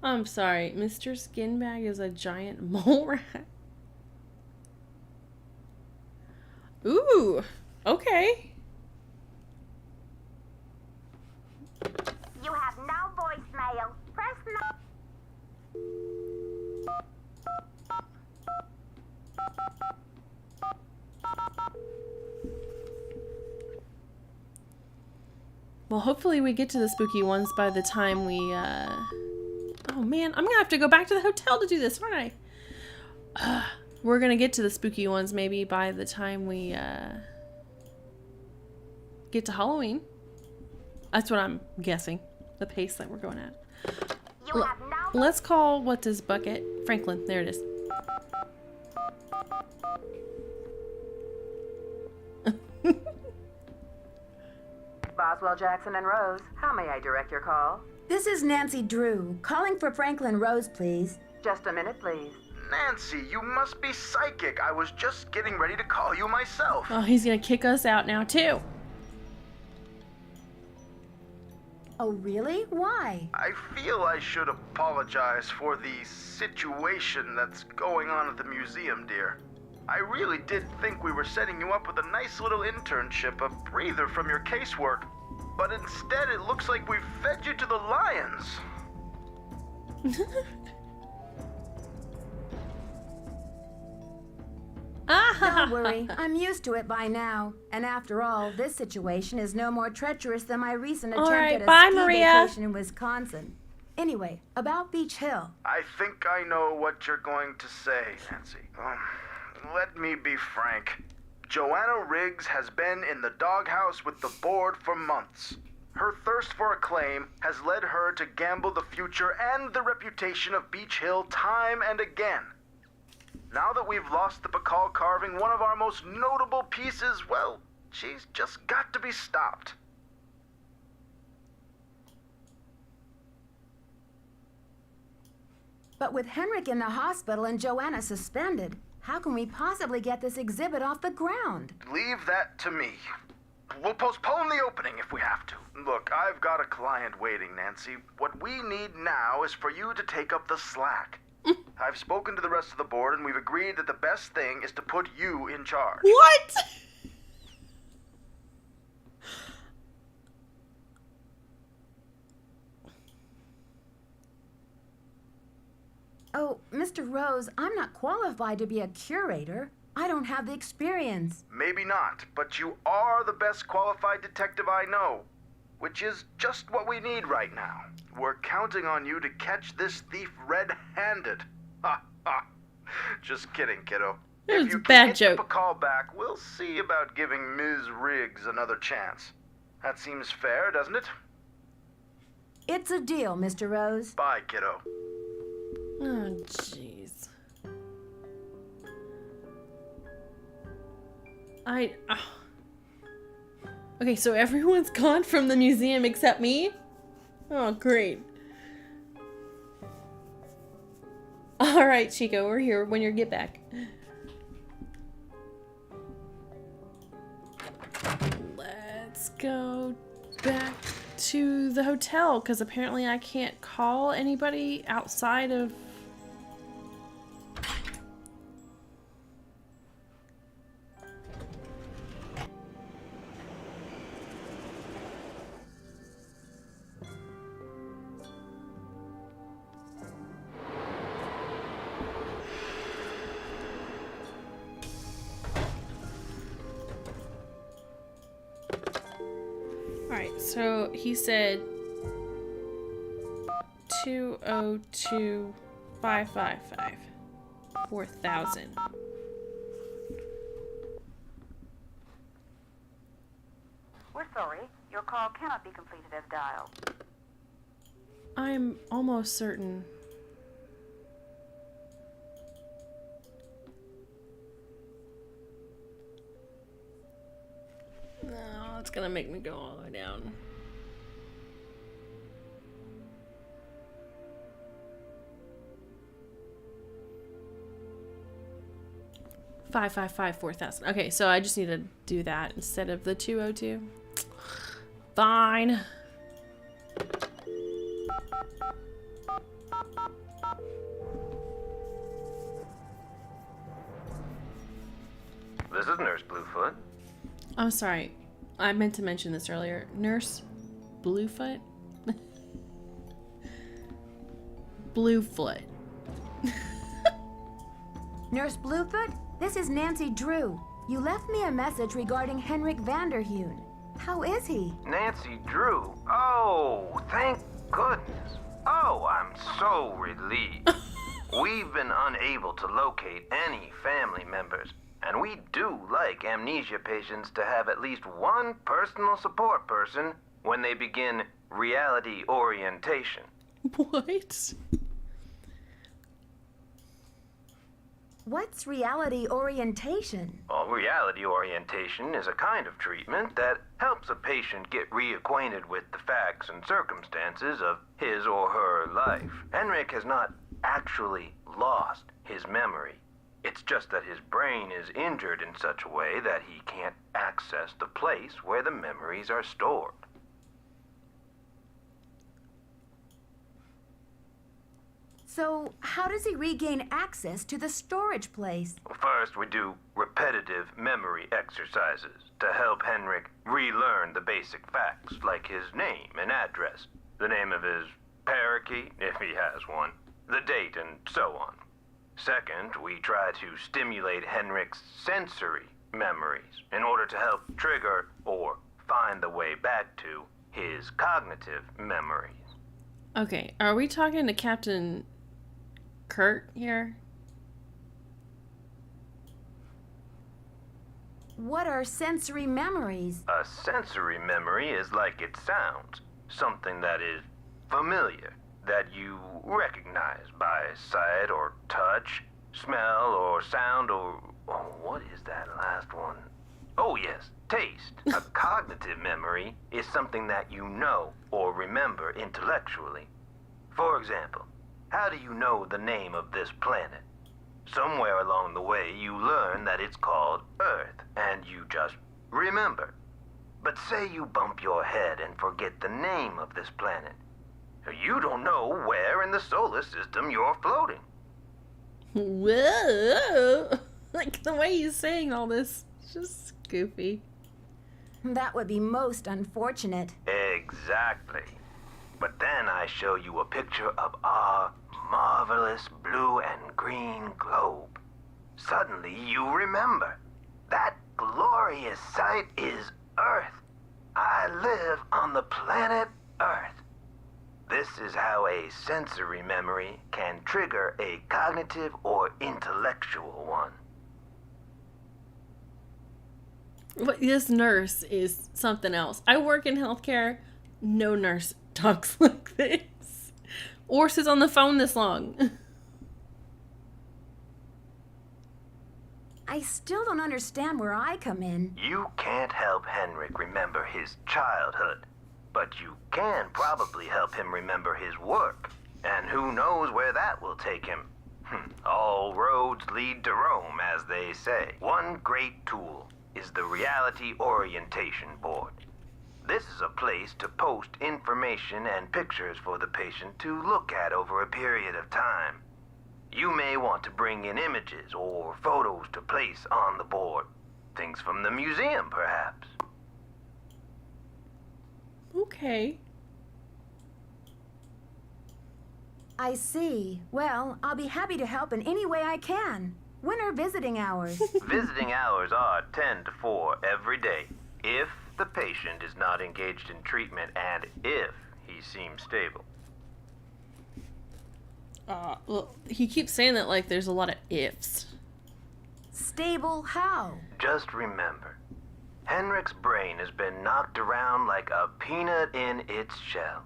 I'm sorry. Mr. Skinbag is a giant mole rat. Ooh. Okay. You have no voicemail. Press 9. Well, hopefully we get to the spooky ones by the time we, Oh man, I'm gonna have to go back to the hotel to do this, aren't I? We're gonna get to the spooky ones maybe by the time we, get to Halloween. That's what I'm guessing. The pace that we're going at. You have no. Let's call, what's his bucket? Franklin, there it is. Boswell, Jackson, and Rose, how may I direct your call? This is Nancy Drew, calling for Franklin Rose, please. Just a minute, please. Nancy, you must be psychic. I was just getting ready to call you myself. Oh, he's gonna kick us out now too. Oh, really? Why? I feel I should apologize for the situation that's going on at the museum, dear. I really did think we were setting you up with a nice little internship, a breather from your casework. But instead, it looks like we've fed you to the lions. Don't worry, I'm used to it by now. And after all, this situation is no more treacherous than my recent attempt right, at a bye, ski Maria. vacation in Wisconsin. Anyway, about Beach Hill. I think I know what you're going to say, Nancy. Let me be frank. Joanna Riggs has been in the doghouse with the board for months. Her thirst for acclaim has led her to gamble the future and the reputation of Beach Hill time and again. Now that we've lost the Bacall carving, one of our most notable pieces, well, she's just got to be stopped. But with Henrik in the hospital and Joanna suspended, how can we possibly get this exhibit off the ground? Leave that to me. We'll postpone the opening if we have to. Look, I've got a client waiting, Nancy. What we need now is for you to take up the slack. I've spoken to the rest of the board, and we've agreed that the best thing is to put you in charge. What? Oh, Mr. Rose, I'm not qualified to be a curator. I don't have the experience. Maybe not, but you are the best qualified detective I know, which is just what we need right now. We're counting on you to catch this thief red-handed. Ha ha. Just kidding, kiddo. It was If you a bad can get joke. the call back, we'll see about giving Ms. Riggs another chance. That seems fair, doesn't it? It's a deal, Mr. Rose. Bye, kiddo. Oh, jeez. Okay, so everyone's gone from the museum except me? Oh, great. Alright, Chico, we're here when you get back. Let's go back to the hotel, because apparently I can't call anybody outside of... Alright, so he said 202-555. 4,000. We're sorry. Your call cannot be completed as dialed. I'm almost certain. No, it's gonna make me go all the way down. $555-4,000. Okay, so I just need to do that instead of the 202. Fine. This is Nurse Bluefoot. I'm sorry. I meant to mention this earlier. Nurse Bluefoot? Bluefoot. Nurse Bluefoot, this is Nancy Drew. You left me a message regarding Henrik Vanderheun. How is he? Nancy Drew. Oh, thank goodness. Oh, I'm so relieved. We've been unable to locate any family members, and we do like amnesia patients to have at least one personal support person when they begin reality orientation. What? What's reality orientation? Well, reality orientation is a kind of treatment that helps a patient get reacquainted with the facts and circumstances of his or her life. Henrik has not actually lost his memory. It's just that his brain is injured in such a way that he can't access the place where the memories are stored. So, how does he regain access to the storage place? First, we do repetitive memory exercises to help Henrik relearn the basic facts, like his name and address, the name of his parakeet, if he has one, the date, and so on. Second, we try to stimulate Henrik's sensory memories in order to help trigger or find the way back to his cognitive memories. Okay, are we talking to Captain Kurt here? What are sensory memories? A sensory memory is like it sounds, something that is familiar, that you recognize by sight or touch, smell or sound or... Oh, what is that last one? Oh yes, taste. A cognitive memory is something that you know or remember intellectually. For example, how do you know the name of this planet? Somewhere along the way you learn that it's called Earth, and you just remember. But say you bump your head and forget the name of this planet. You don't know where in the solar system you're floating. Whoa! Like the way he's saying all this, it's just goofy. That would be most unfortunate. Exactly. But then I show you a picture of our marvelous blue and green globe. Suddenly you remember. That glorious sight is Earth. I live on the planet Earth. This is how a sensory memory can trigger a cognitive or intellectual one. But this nurse is something else. I work in healthcare. No nurse talks like this. Or sits on the phone this long. I still don't understand where I come in. You can't help Henrik remember his childhood, but you can probably help him remember his work. And who knows where that will take him. All roads lead to Rome, as they say. One great tool is the Reality Orientation Board. This is a place to post information and pictures for the patient to look at over a period of time. You may want to bring in images or photos to place on the board. Things from the museum, perhaps. Okay. I see. Well, I'll be happy to help in any way I can. When are visiting hours? Visiting hours are 10 to 4 every day, if the patient is not engaged in treatment and if he seems stable. Well, he keeps saying that like there's a lot of ifs. Stable how? Just remember, Henrik's brain has been knocked around like a peanut in its shell.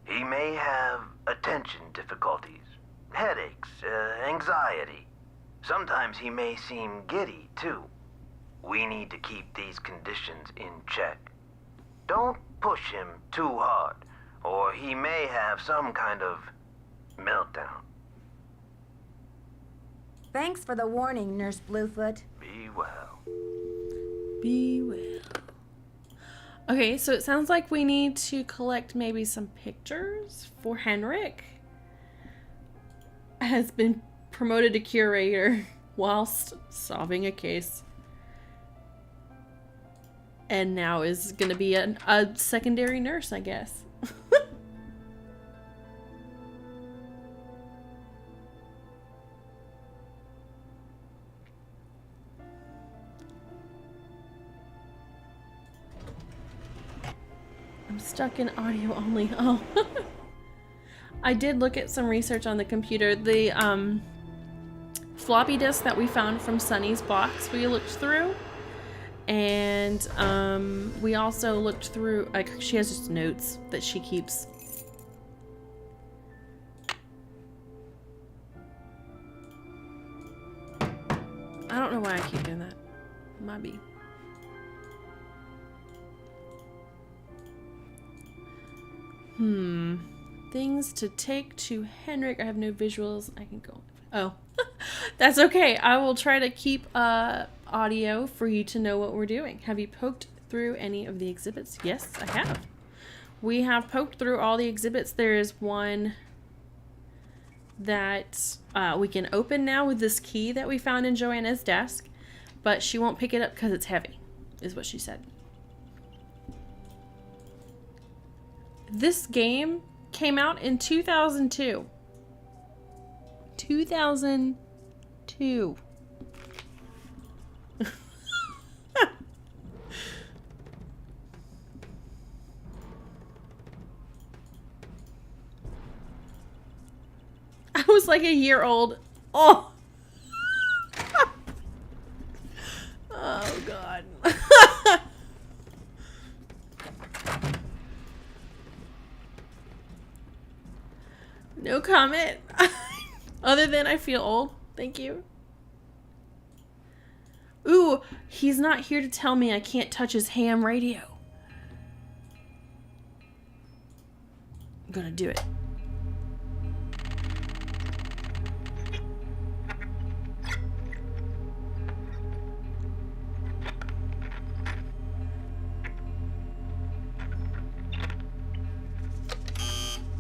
He may have attention difficulties, headaches, anxiety. Sometimes he may seem giddy, too. We need to keep these conditions in check. Don't push him too hard, or he may have some kind of meltdown. Thanks for the warning, Nurse Bluefoot. Be well. Be well. Okay, so it sounds like we need to collect maybe some pictures for Henrik. Has been promoted to curator whilst solving a case. And now is going to be a secondary nurse, I guess. I'm stuck in audio only. Oh. I did look at some research on the computer. The floppy disk that we found from Sunny's box we looked through. And we also looked through, like, she has just notes that she keeps. I don't know why I keep doing that. Might be. Things to take to Henrik. I have no visuals. I can go. Oh, that's okay. I will try to keep audio for you to know what we're doing. Have you poked through any of the exhibits? Yes, I have. We have poked through all the exhibits. There is one that we can open now with this key that we found in Joanna's desk, but she won't pick it up because it's heavy, is what she said. This game came out in 2002. 2002. I was like a year old. Oh. Oh God. No comment. Other than I feel old. Thank you. Ooh, he's not here to tell me I can't touch his ham radio. I'm gonna do it.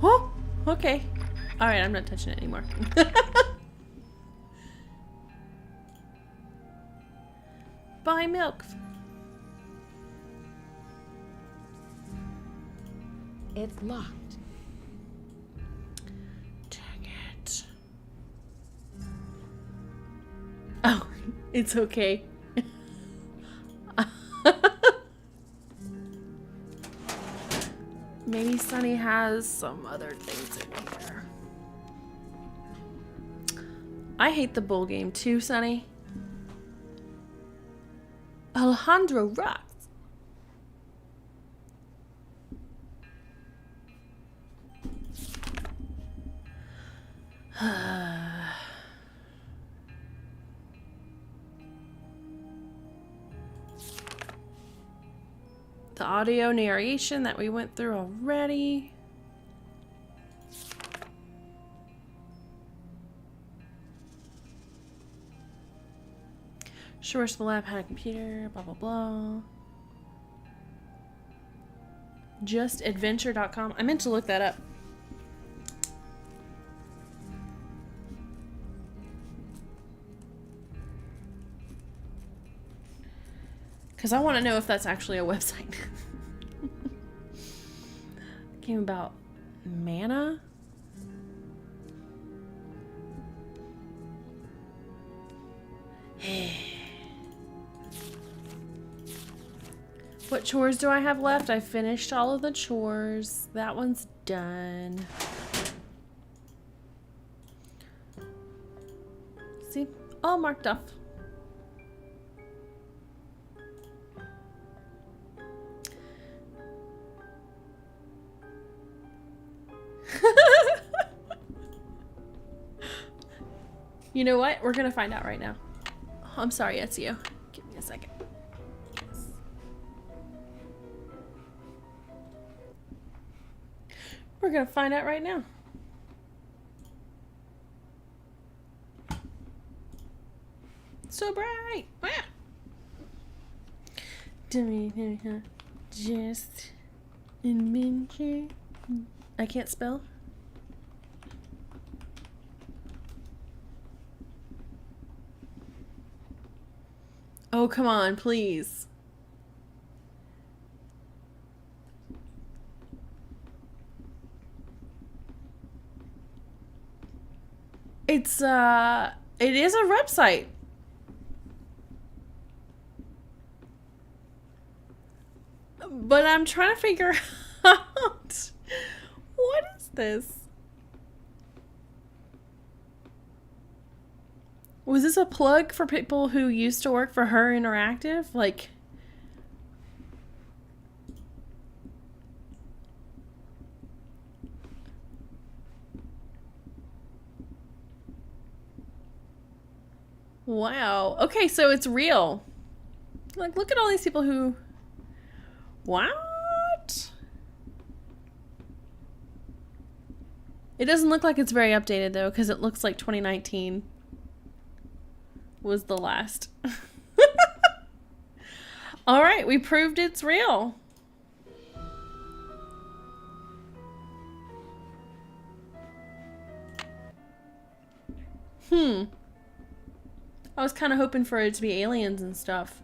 Oh, okay. All right, I'm not touching it anymore. Buy milk. It's locked. Dang it. Oh, it's okay. Maybe Sunny has some other things in here. I hate the bull game too, Sunny. Alejandro rocks. The audio narration that we went through already. Sure, the lab had a computer, blah, blah, blah. Justadventure.com. I meant to look that up. Because I want to know if that's actually a website. Game about mana? What chores do I have left? I finished all of the chores. That one's done. See? All marked off. You know what? We're gonna find out right now. Oh, I'm sorry, Ezio. Give me a second. Yes. We're gonna find out right now. So bright. Ah. Just adventure. I can't spell. Oh, come on, please. It is a website. But I'm trying to figure out what is this? Was this a plug for people who used to work for Her Interactive? Like, wow. Okay, so it's real. Like, look at all these people who... What? It doesn't look like it's very updated, though, because it looks like 2019 was the last. All right, we proved it's real. I was kind of hoping for it to be aliens and stuff.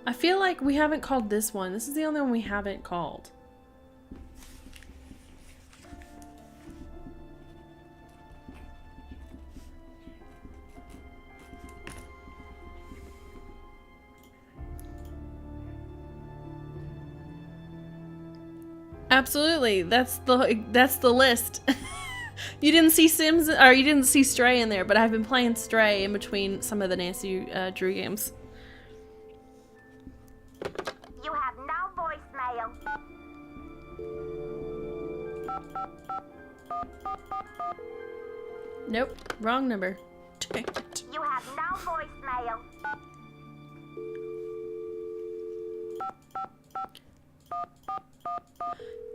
I feel like we haven't called this one. This is the only one we haven't called. Absolutely. That's the list. You didn't see Sims, or you didn't see Stray in there, but I've been playing Stray in between some of the Nancy Drew games. You have no voicemail. Nope, wrong number. You have no voicemail.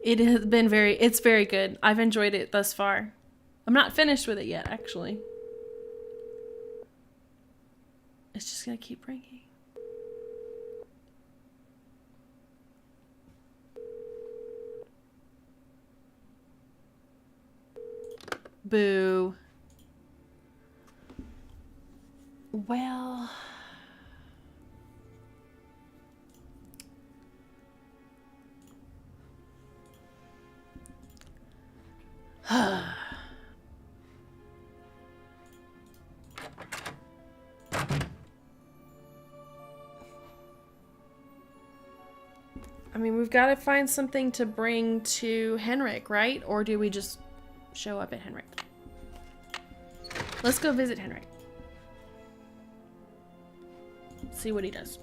It's very good. I've enjoyed it thus far. I'm not finished with it yet, actually. It's just gonna keep ringing. Boo. Well... I mean, we've got to find something to bring to Henrik, right? Or do we just show up at Henrik? Let's go visit Henrik. See what he does.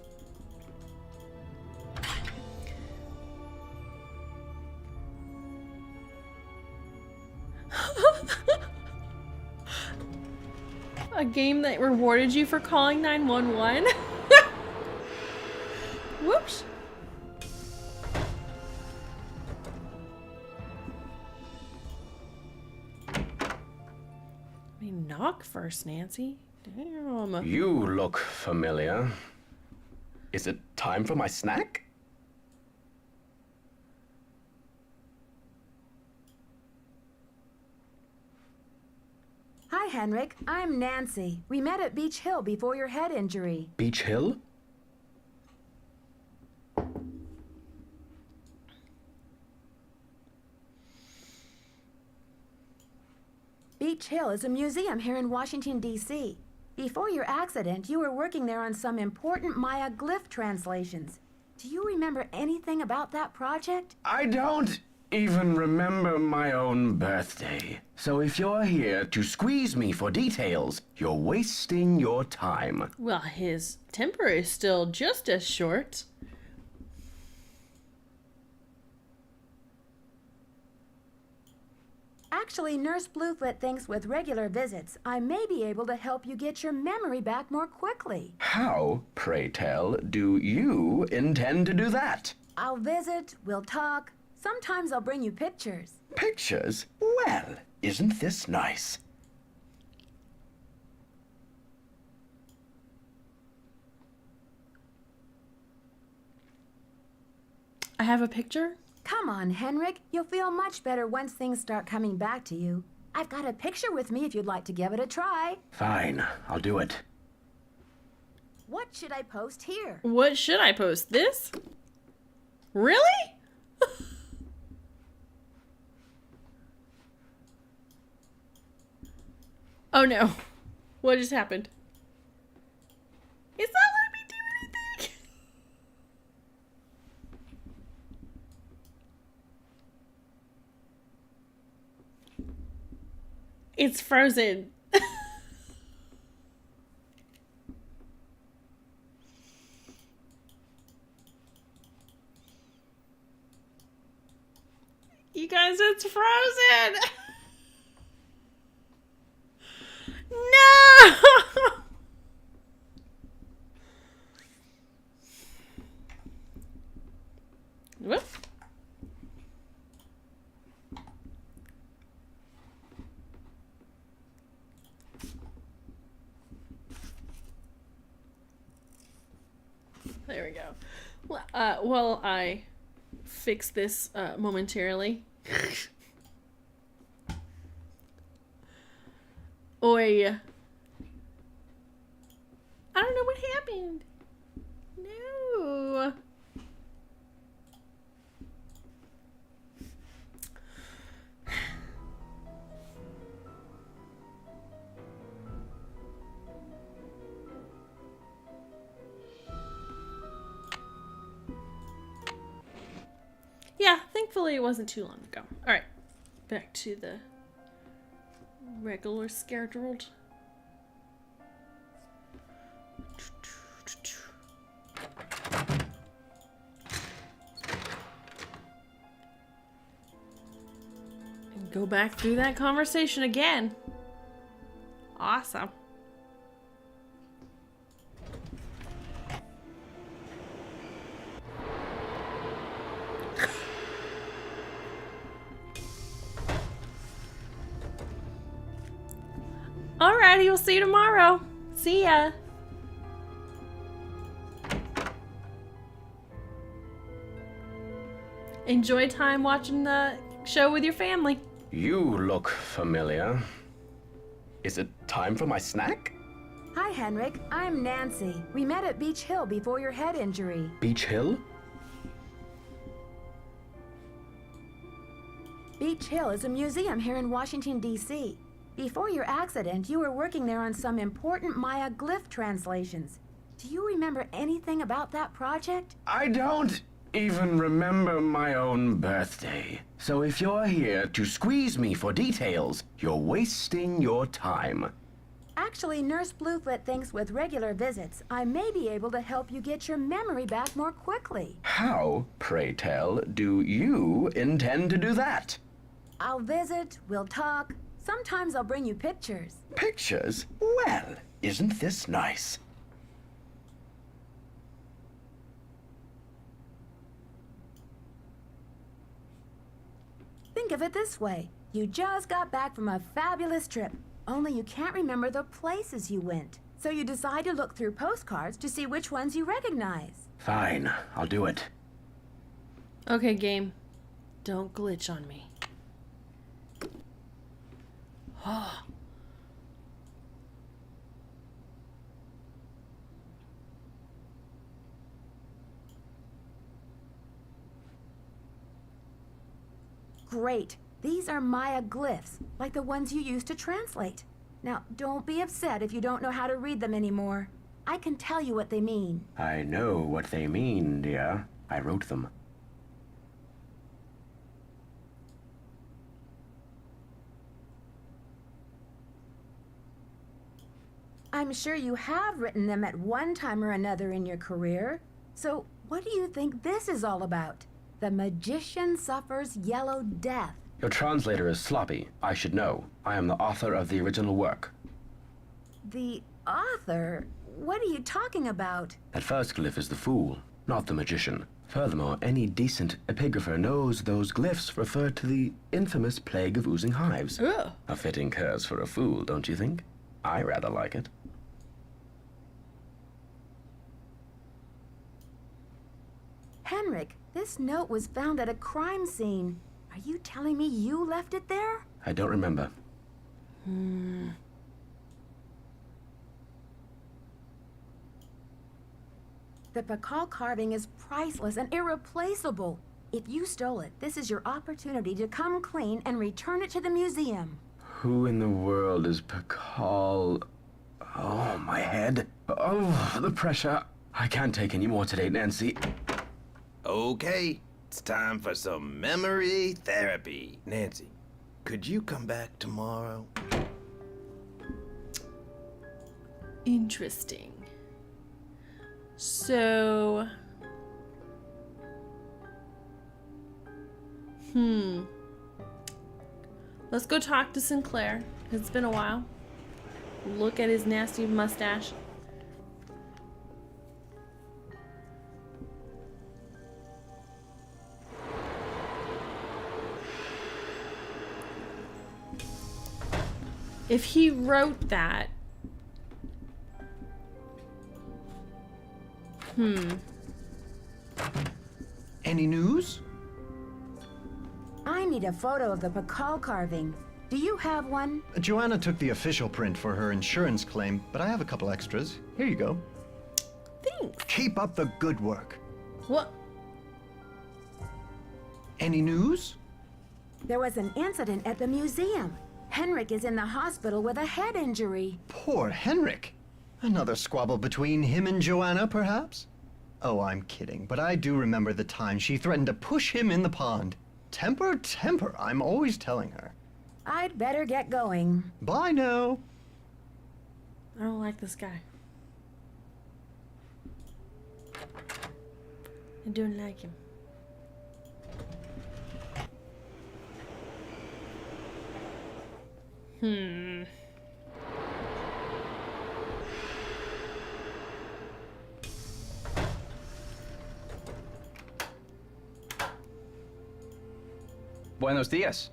A game that rewarded you for calling 911? Whoops. I mean, knock first, Nancy. Damn. You look familiar. Is it time for my snack? Hi, Henrik. I'm Nancy. We met at Beach Hill before your head injury. Beach Hill? Beach Hill is a museum here in Washington, D.C. Before your accident, you were working there on some important Maya glyph translations. Do you remember anything about that project? I don't even remember my own birthday. So if you're here to squeeze me for details, you're wasting your time. Well, his temper is still just as short. Actually, Nurse Bluefoot thinks with regular visits, I may be able to help you get your memory back more quickly. How, pray tell, do you intend to do that? I'll visit, we'll talk. Sometimes I'll bring you pictures. Pictures? Well, isn't this nice? I have a picture? Come on, Henrik. You'll feel much better once things start coming back to you. I've got a picture with me if you'd like to give it a try. Fine, I'll do it. What should I post here? What should I post? This? Really? Oh no. What just happened? It's not letting me do anything. It's frozen. You guys, it's frozen. No. Whoop. There we go. Well, I fix this momentarily. Oi. I don't know what happened. No. Yeah, thankfully it wasn't too long ago. Alright, back to the regular scheduled. And go back through that conversation again. Awesome. Alrighty, we'll see you tomorrow. See ya. Enjoy time watching the show with your family. You look familiar. Is it time for my snack? Hi, Henrik. I'm Nancy. We met at Beach Hill before your head injury. Beach Hill? Beach Hill is a museum here in Washington, D.C. Before your accident, you were working there on some important Maya glyph translations. Do you remember anything about that project? I don't even remember my own birthday. So if you're here to squeeze me for details, you're wasting your time. Actually, Nurse Bluefoot thinks with regular visits, I may be able to help you get your memory back more quickly. How, pray tell, do you intend to do that? I'll visit, we'll talk. Sometimes I'll bring you pictures. Pictures? Well, isn't this nice? Think of it this way. You just got back from a fabulous trip, only you can't remember the places you went. So you decide to look through postcards to see which ones you recognize. Fine, I'll do it. Okay, game. Don't glitch on me. Oh. Great. These are Maya glyphs, like the ones you used to translate. Now, don't be upset if you don't know how to read them anymore. I can tell you what they mean. I know what they mean, dear. I wrote them. I'm sure you have written them at one time or another in your career. So, what do you think this is all about? The magician suffers yellow death. Your translator is sloppy. I should know. I am the author of the original work. The author? What are you talking about? That first glyph is the fool, not the magician. Furthermore, any decent epigrapher knows those glyphs refer to the infamous plague of oozing hives. Ugh. A fitting curse for a fool, don't you think? I rather like it. Henrik, this note was found at a crime scene. Are you telling me you left it there? I don't remember. The Pakal carving is priceless and irreplaceable. If you stole it, this is your opportunity to come clean and return it to the museum. Who in the world is Pakal? Oh, my head. Oh, the pressure. I can't take any more today, Nancy. Okay, it's time for some memory therapy. Nancy, could you come back tomorrow? Interesting. So... Let's go talk to Sinclair. It's been a while. Look at his nasty mustache. If he wrote that... Any news? I need a photo of the Pakal carving. Do you have one? Joanna took the official print for her insurance claim, but I have a couple extras. Here you go. Thanks. Keep up the good work. What? Any news? There was an incident at the museum. Henrik is in the hospital with a head injury. Poor Henrik. Another squabble between him and Joanna, perhaps? Oh, I'm kidding, but I do remember the time she threatened to push him in the pond. Temper, temper, I'm always telling her. I'd better get going. Bye now. I don't like this guy. I don't like him. Buenos dias.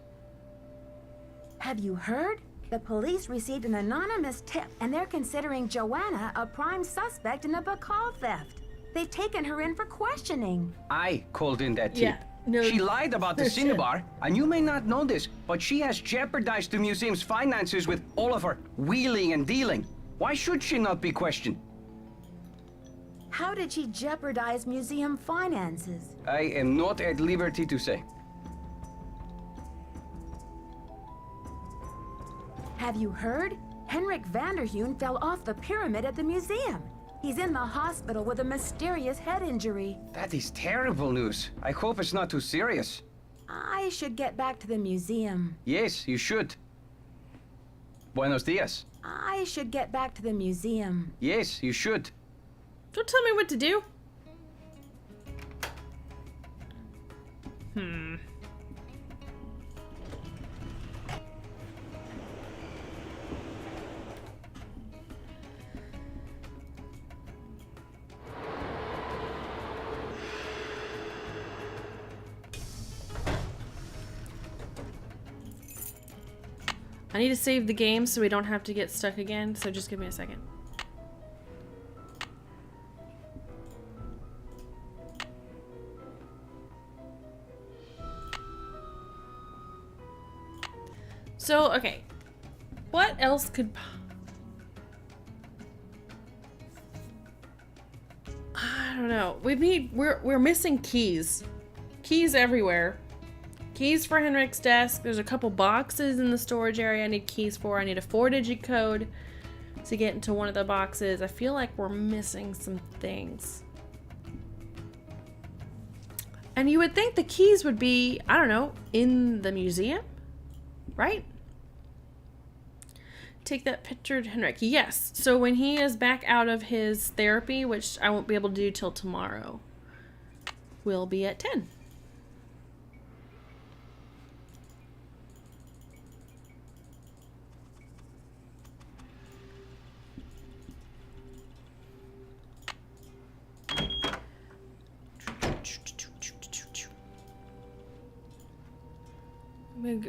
Have you heard? The police received an anonymous tip, and they're considering Joanna a prime suspect in the Pakal theft. They've taken her in for questioning. I called in that tip. Yeah, no. She lied about the No shit. cinnabar, and you may not know this, but she has jeopardized the museum's finances with all of her wheeling and dealing. Why should she not be questioned? How did she jeopardize museum finances? I am not at liberty to say. Have you heard? Henrik Vanderheun fell off the pyramid at the museum. He's in the hospital with a mysterious head injury. That is terrible news. I hope it's not too serious. I should get back to the museum. Yes, you should. Buenos dias. I should get back to the museum. Yes, you should. Don't tell me what to do. I need to save the game so we don't have to get stuck again, so just give me a second. So, okay. What else could... I don't know. We're missing keys. Keys everywhere. Keys for Henrik's desk. There's a couple boxes in the storage area I need keys for. I need a 4-digit code to get into one of the boxes. I feel like we're missing some things. And you would think the keys would be, I don't know, in the museum, right? Take that picture to Henrik. Yes. So when he is back out of his therapy, which I won't be able to do till tomorrow, we'll be at 10.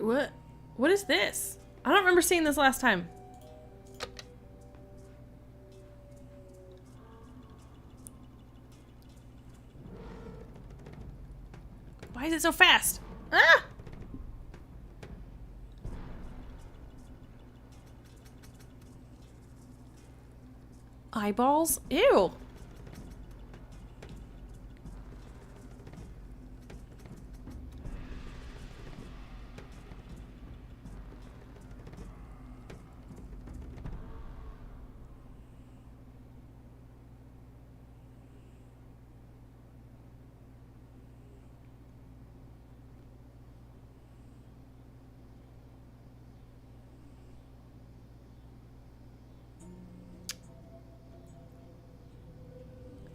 What? What is this? I don't remember seeing this last time. Why is it so fast? Ah! Eyeballs? Ew.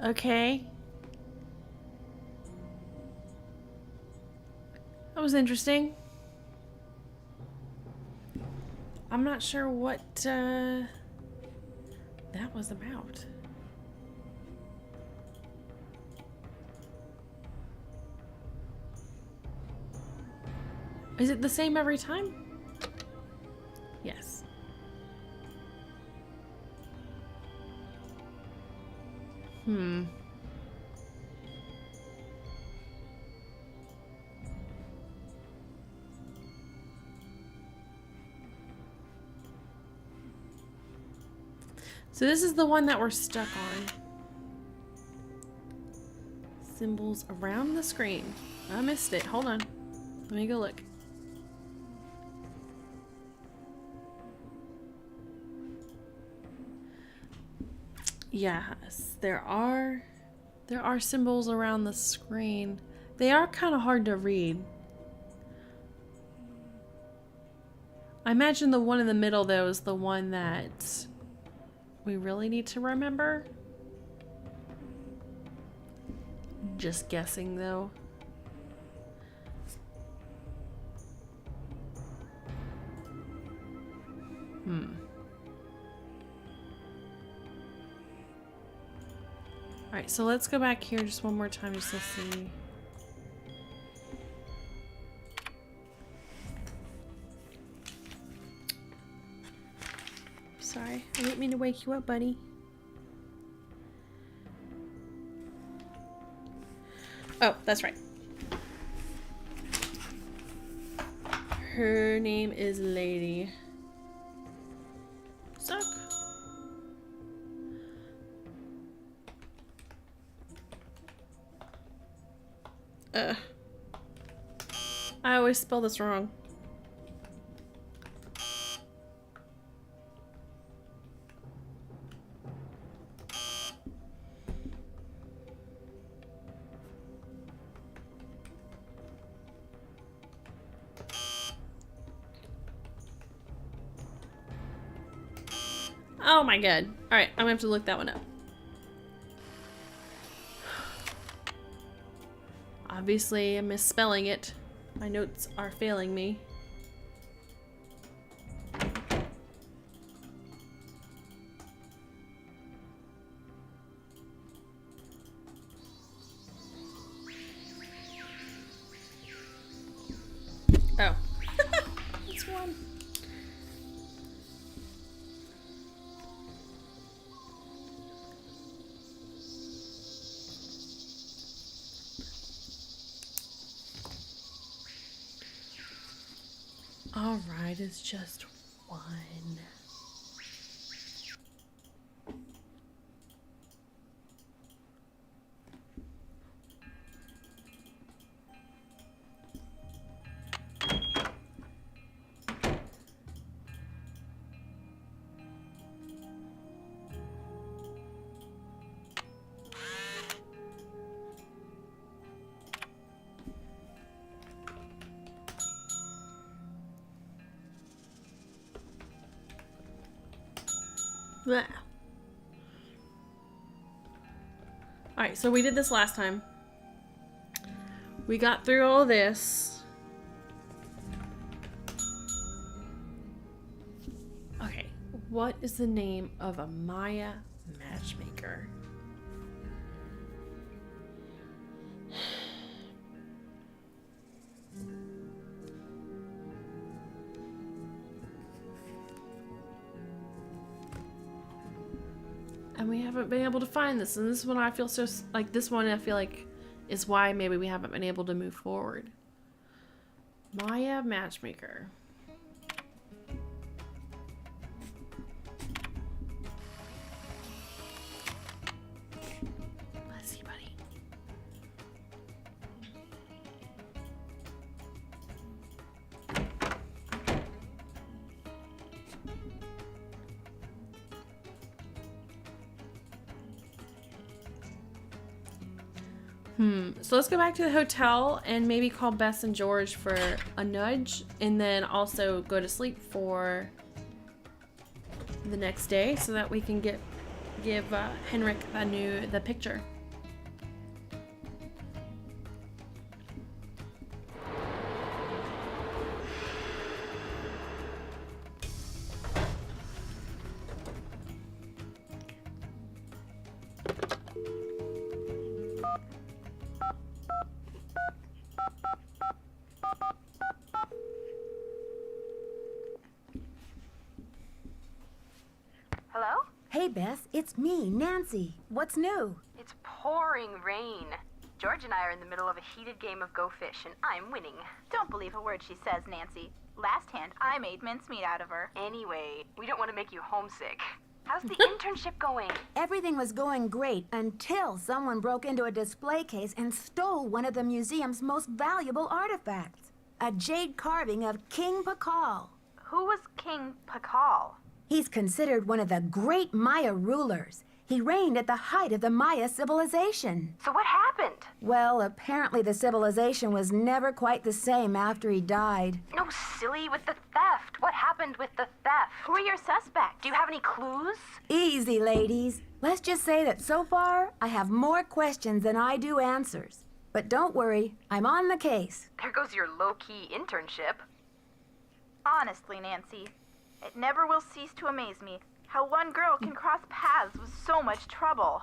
Okay. That was interesting. I'm not sure what that was about. Is it the same every time? Yes. So this is the one that we're stuck on. Symbols around the screen. I missed it. Hold on. Let me go look. Yes, there are symbols around the screen. They are kind of hard to read. I imagine the one in the middle though is the one that we really need to remember. Just guessing though. Alright, so let's go back here just one more time just to see. Sorry, I didn't mean to wake you up, buddy. Oh, that's right. Her name is Lady. Suck. I always spell this wrong. Oh my god. Alright, I'm gonna have to look that one up. Obviously, I'm misspelling it. My notes are failing me. Oh. That's one. Alright, it's just one. Blech. Alright, so we did this last time. We got through all this. Okay, what is the name of a Maya matchmaker? And we haven't been able to find this, and this one I feel so like this one I feel like is why maybe we haven't been able to move forward. Maya matchmaker. Let's see, buddy. So let's go back to the hotel and maybe call Bess and George for a nudge, and then also go to sleep for the next day so that we can give Henrik the picture. Hello? Hey, Bess, it's me, Nancy. What's new? It's pouring rain. George and I are in the middle of a heated game of Go Fish, and I'm winning. Don't believe a word she says, Nancy. Last hand, I made mincemeat out of her. Anyway, we don't want to make you homesick. How's the internship going? Everything was going great until someone broke into a display case and stole one of the museum's most valuable artifacts. A jade carving of King Pakal. Who was King Pakal? He's considered one of the great Maya rulers. He reigned at the height of the Maya civilization. So what happened? Well, apparently the civilization was never quite the same after he died. No, silly, with the theft. What happened with the theft? Who are your suspects? Do you have any clues? Easy, ladies. Let's just say that so far, I have more questions than I do answers. But don't worry, I'm on the case. There goes your low-key internship. Honestly, Nancy, it never will cease to amaze me how one girl can cross paths with so much trouble.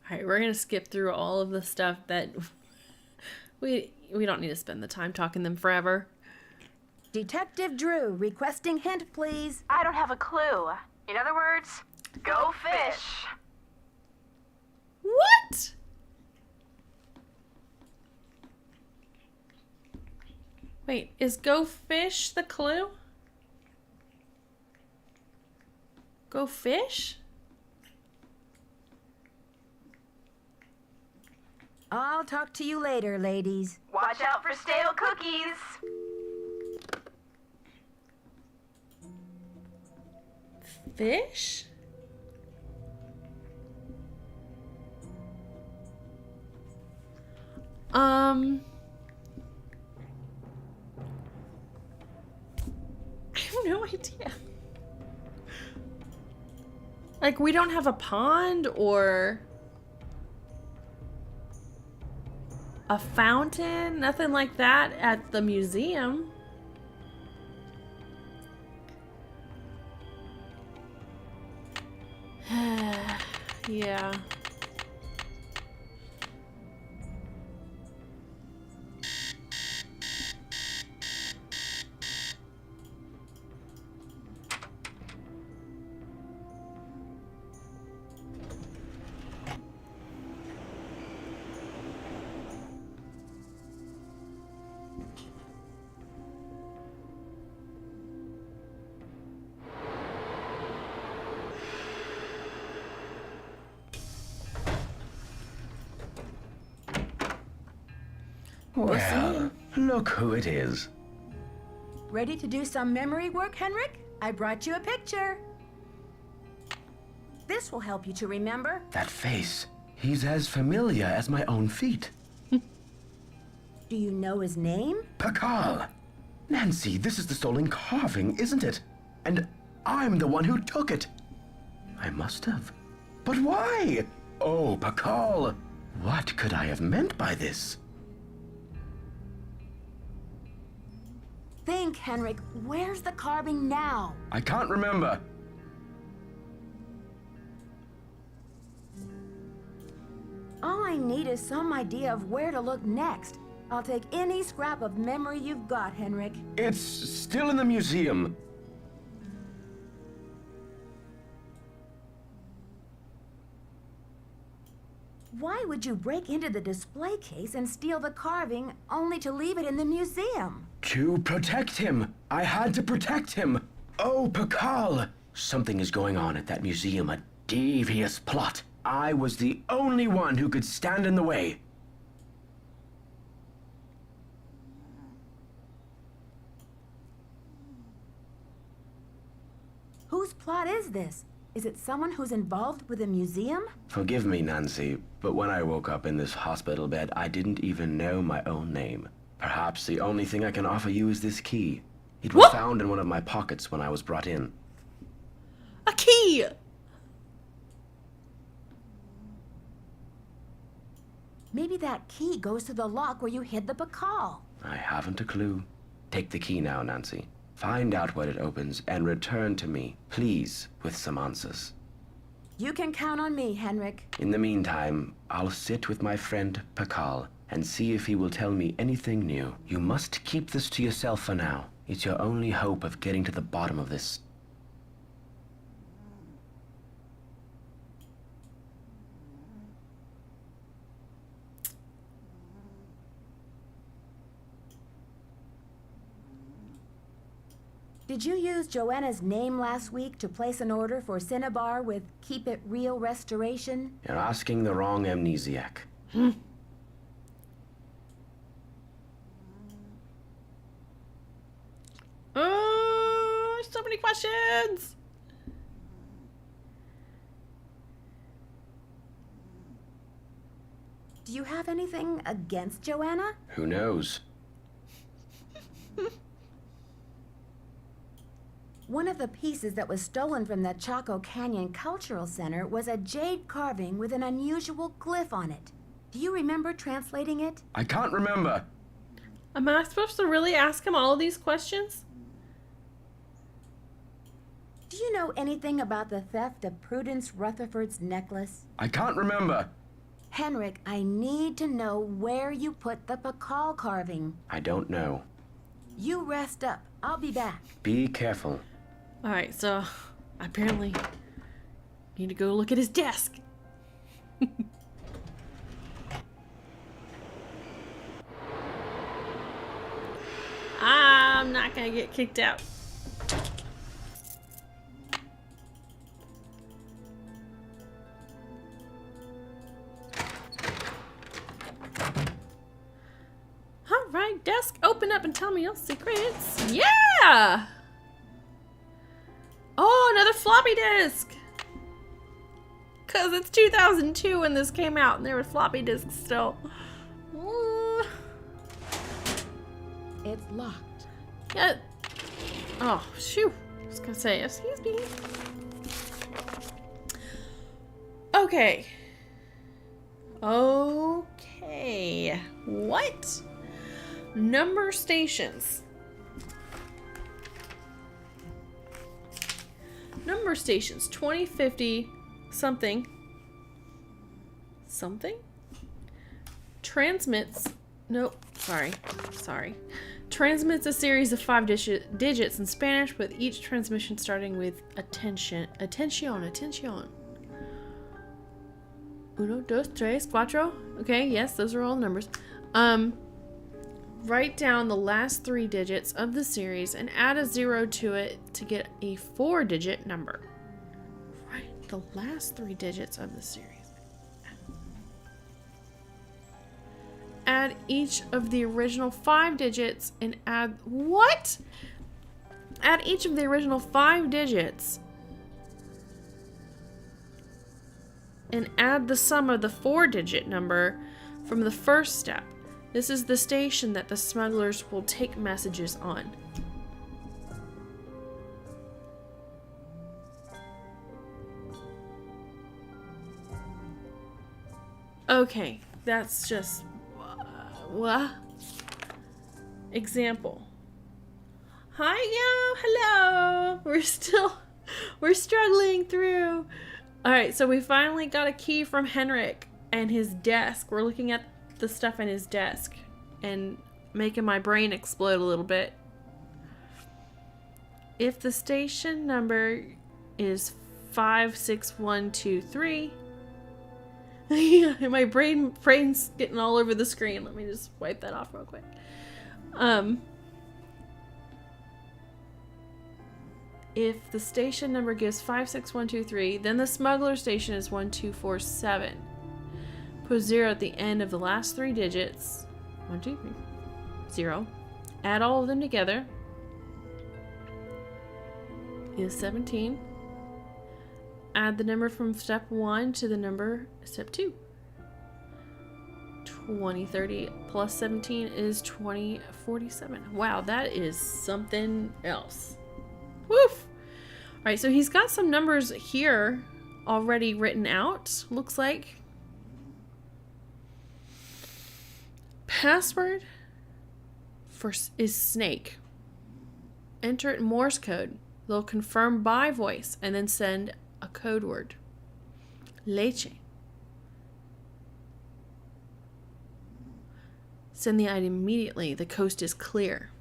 Alright, we're gonna skip through all of the stuff that we don't need to spend the time talking them forever. Detective Drew, requesting hint, please. I don't have a clue. In other words, go fish. What? Wait, is go fish the clue? Go fish? I'll talk to you later, ladies. Watch out for stale cookies. Fish? I have no idea. Like, we don't have a pond or a fountain, nothing like that at the museum. Yeah. Well, look who it is. Ready to do some memory work, Henrik? I brought you a picture. This will help you to remember. That face. He's as familiar as my own feet. Do you know his name? Pakal. Nancy, this is the stolen carving, isn't it? And I'm the one who took it. I must have. But why? Oh, Pakal! What could I have meant by this? Think, Henrik. Where's the carving now? I can't remember. All I need is some idea of where to look next. I'll take any scrap of memory you've got, Henrik. It's still in the museum. Why would you break into the display case and steal the carving only to leave it in the museum? To protect him. I had to protect him. Oh, Pakal! Something is going on at that museum, a devious plot. I was the only one who could stand in the way. Whose plot is this? Is it someone who's involved with the museum? Forgive me, Nancy, but when I woke up in this hospital bed, I didn't even know my own name. Perhaps the only thing I can offer you is this key. It was found in one of my pockets when I was brought in. A key! Maybe that key goes to the lock where you hid the Pakal. I haven't a clue. Take the key now, Nancy. Find out what it opens and return to me, please, with some answers. You can count on me, Henrik. In the meantime, I'll sit with my friend Pakal and see if he will tell me anything new. You must keep this to yourself for now. It's your only hope of getting to the bottom of this. Did you use Joanna's name last week to place an order for Cinnabar with Keep It Real Restoration? You're asking the wrong amnesiac. So many questions! Do you have anything against Joanna? Who knows? One of the pieces that was stolen from the Chaco Canyon Cultural Center was a jade carving with an unusual glyph on it. Do you remember translating it? I can't remember. Am I supposed to really ask him all of these questions? Do you know anything about the theft of Prudence Rutherford's necklace? I can't remember. Henrik, I need to know where you put the Pakal carving. I don't know. You rest up. I'll be back. Be careful. Alright, so I apparently need to go look at his desk. I'm not gonna get kicked out. Alright, desk, open up and tell me your secrets. Yeah! Oh, another floppy disk! Cause it's 2002 when this came out and there were floppy disks still. It's locked. Yeah. Oh, shoot. I was gonna say, excuse me. Okay. Okay. What? Number stations. Number stations 2050 something. Something? Transmits. Nope. Sorry. Transmits a series of 5 digits in Spanish, with each transmission starting with attention. Atención. Uno, dos, tres, cuatro. Okay, yes, those are all numbers. Write down the last 3 digits of the series and add a 0 to it to get a 4-digit number. Write the last 3 digits of the series. Add each of the original 5 digits and add... What? Add each of the original 5 digits and add the sum of the 4-digit number from the first step. This is the station that the smugglers will take messages on. Okay, that's just what? Example. Hi, yo, hello. We're struggling through. All right, so we finally got a key from Henrik and his desk. We're looking at the stuff in his desk and making my brain explode a little bit. If the station number is 56123, my brain's getting all over the screen. Let me just wipe that off real quick. If the station number gives 56123, then the smuggler station is 1247. Put 0 at the end of the last 3 digits. 1, 2, 3, 0. Add all of them together. Is 17. Add the number from step 1 to the number step 2. 2030 plus 17 is 2047. Wow, that is something else. Woof! Alright, so he's got some numbers here already written out, looks like. Password is snake. Enter it in Morse code. They'll confirm by voice and then send a code word. Leche. Send the item immediately. The coast is clear.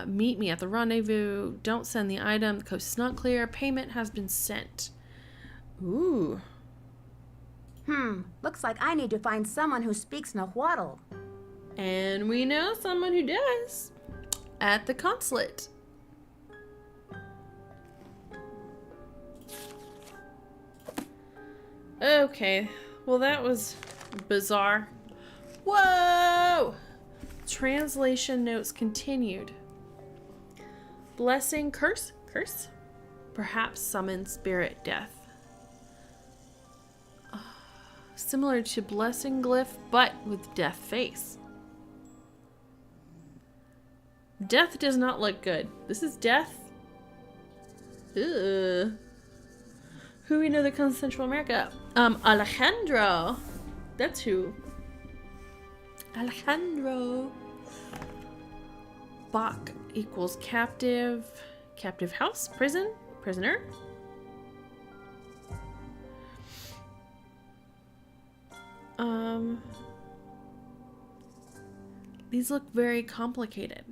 Meet me at the rendezvous. Don't send the item. The coast is not clear. Payment has been sent. Ooh. Looks like I need to find someone who speaks Nahuatl. And we know someone who does. At the consulate. Okay. Well, that was bizarre. Whoa! Translation notes continued. Blessing, curse, perhaps summon spirit death. Similar to blessing glyph, but with death face. Death does not look good. This is death. Ugh. Who we know that comes to Central America? Alejandro. That's who. Alejandro. Bach equals captive. Captive house. Prison. Prisoner. These look very complicated.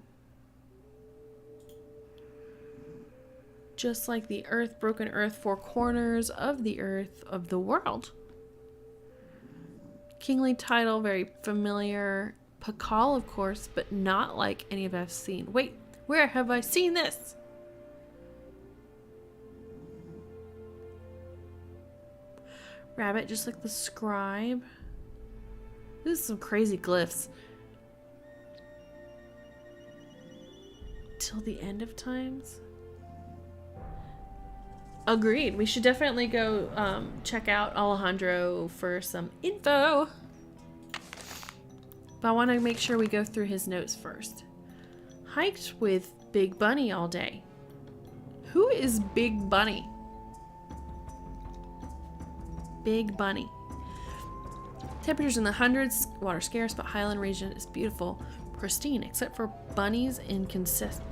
Just like the earth, broken earth, 4 corners of the earth of the world. Kingly title, very familiar. Pakal, of course, but not like any of I've seen. Wait, where have I seen this? Rabbit, just like the scribe. This is some crazy glyphs. Till the end of times? Agreed. We should definitely go check out Alejandro for some info. But I want to make sure we go through his notes first. Hiked with Big Bunny all day. Who is Big Bunny? Big Bunny. Temperatures in the hundreds. Water scarce, but highland region is beautiful. Pristine, except for Bunny's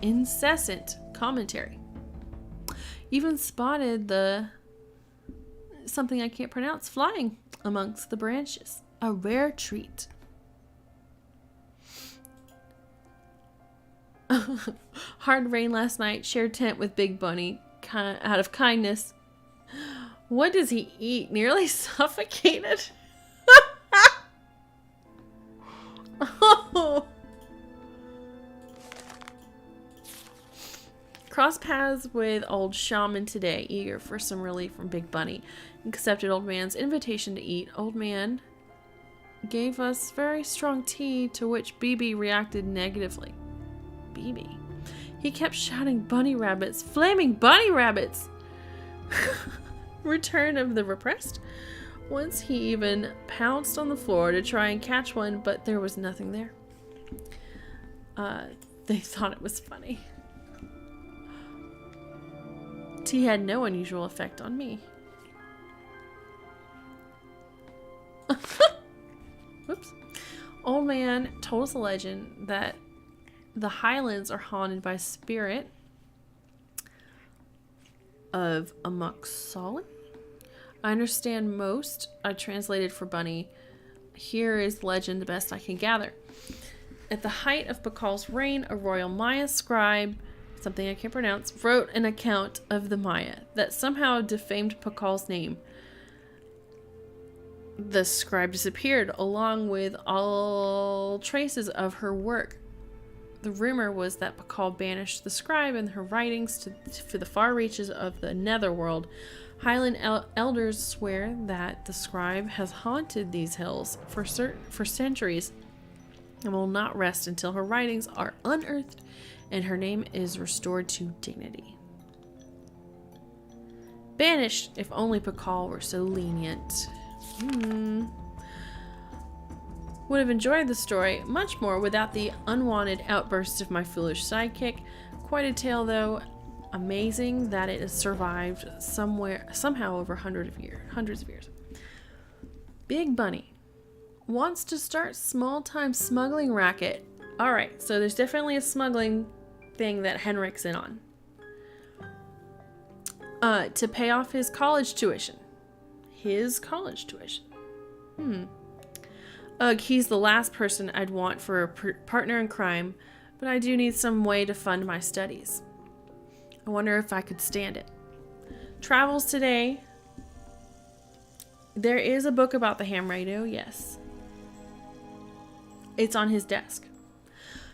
incessant commentary. Even spotted the something I can't pronounce flying amongst the branches. A rare treat. Hard rain last night. Shared tent with Big Bunny out of kindness. What does he eat? Nearly suffocated? Oh. Cross paths with old shaman today, eager for some relief from Big Bunny. Accepted old man's invitation to eat. Old man gave us very strong tea, to which BB reacted negatively. BB. He kept shouting bunny rabbits. Flaming bunny rabbits! Return of the repressed. Once he even pounced on the floor to try and catch one, but there was nothing there. They thought it was funny. Tea had no unusual effect on me. old man told us a legend that the Highlands are haunted by spirit of Amuxoli. I understand most. I translated for Bunny. Here is legend the best I can gather. At the height of Pakal's reign, a royal Maya scribe, something I can't pronounce, wrote an account of the Maya that somehow defamed Pakal's name. The scribe disappeared along with all traces of her work. The rumor was that Pakal banished the scribe and her writings to the far reaches of the netherworld. Highland elders swear that the scribe has haunted these hills for centuries and will not rest until her writings are unearthed and her name is restored to dignity. Banished, if only Pakal were so lenient. Would have enjoyed the story much more without the unwanted outbursts of my foolish sidekick. Quite a tale, though. Amazing that it has survived somehow over hundreds of years. Big Bunny wants to start small-time smuggling racket. Alright, so there's definitely a smuggling thing that Henrik's in on. To pay off his college tuition. Ugh, he's the last person I'd want for a partner in crime, but I do need some way to fund my studies. I wonder if I could stand it. Travels today. There is a book about the ham radio, yes. It's on his desk.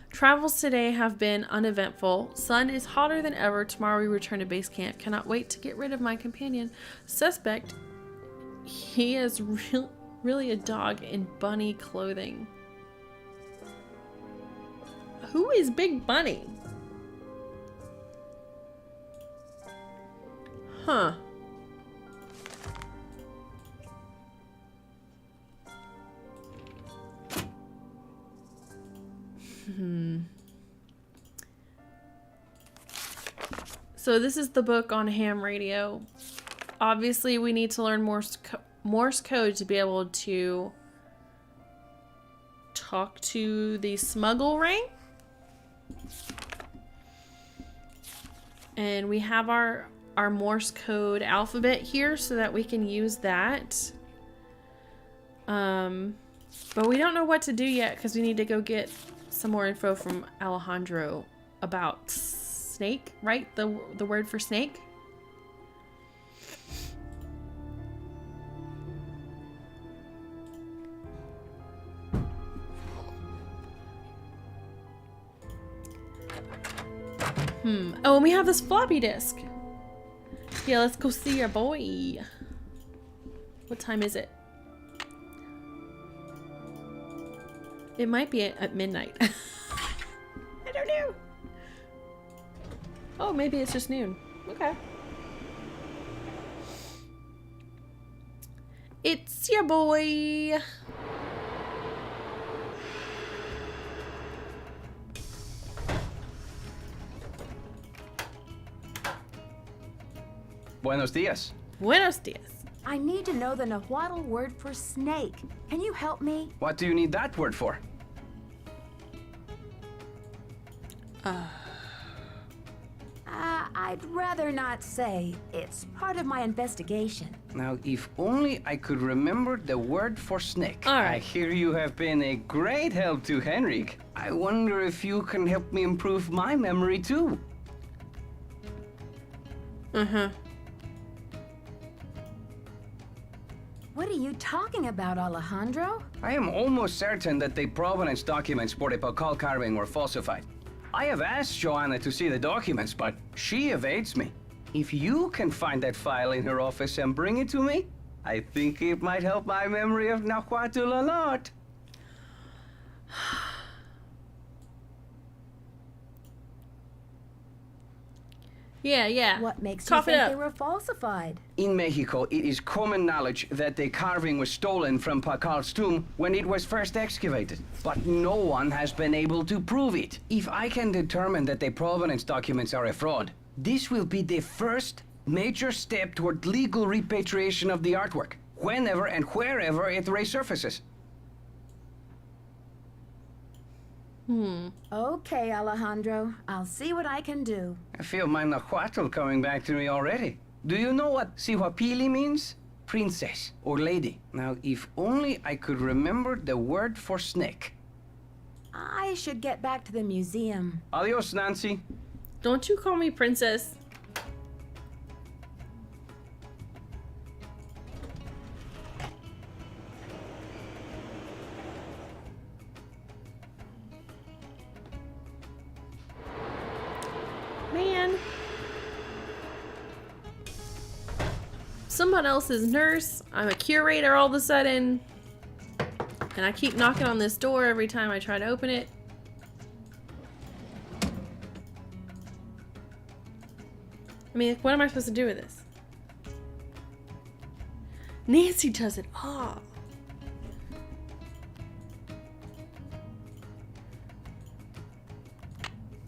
Travels today have been uneventful. Sun is hotter than ever. Tomorrow we return to base camp. Cannot wait to get rid of my companion. Suspect, he is really a dog in bunny clothing. Who is Big Bunny? Huh. So this is the book on ham radio. Obviously, we need to learn Morse code to be able to talk to the smuggle ring. And we have our Morse code alphabet here so that we can use that. But we don't know what to do yet because we need to go get some more info from Alejandro about snake, right? The word for snake. Oh, and we have this floppy disk. Yeah, let's go see our boy. What time is it? It might be at midnight. I don't know. Oh, maybe it's just noon. Okay. It's your boy. Buenos dias. Buenos dias. I need to know the Nahuatl word for snake. Can you help me? What do you need that word for? I'd rather not say. It's part of my investigation. Now, if only I could remember the word for snake. All right. I hear you have been a great help to Henrik. I wonder if you can help me improve my memory too. What are you talking about, Alejandro? I am almost certain that the provenance documents for the Pakal carving were falsified. I have asked Joanna to see the documents, but she evades me. If you can find that file in her office and bring it to me, I think it might help my memory of Nahuatl a lot. Yeah. What makes Cough you it think up. they were falsified? In Mexico, it is common knowledge that the carving was stolen from Pakal's tomb when it was first excavated. But no one has been able to prove it. If I can determine that the provenance documents are a fraud, this will be the first major step toward legal repatriation of the artwork, whenever and wherever it resurfaces. Okay, Alejandro. I'll see what I can do. I feel my nahuatl coming back to me already. Do you know what Sihuapili means? Princess or lady. Now, if only I could remember the word for snake. I should get back to the museum. Adios, Nancy. Don't you call me princess. Man. Someone else's nurse. I'm a curator all of a sudden. And I keep knocking on this door every time I try to open it. I mean, what am I supposed to do with this? Nancy does it all.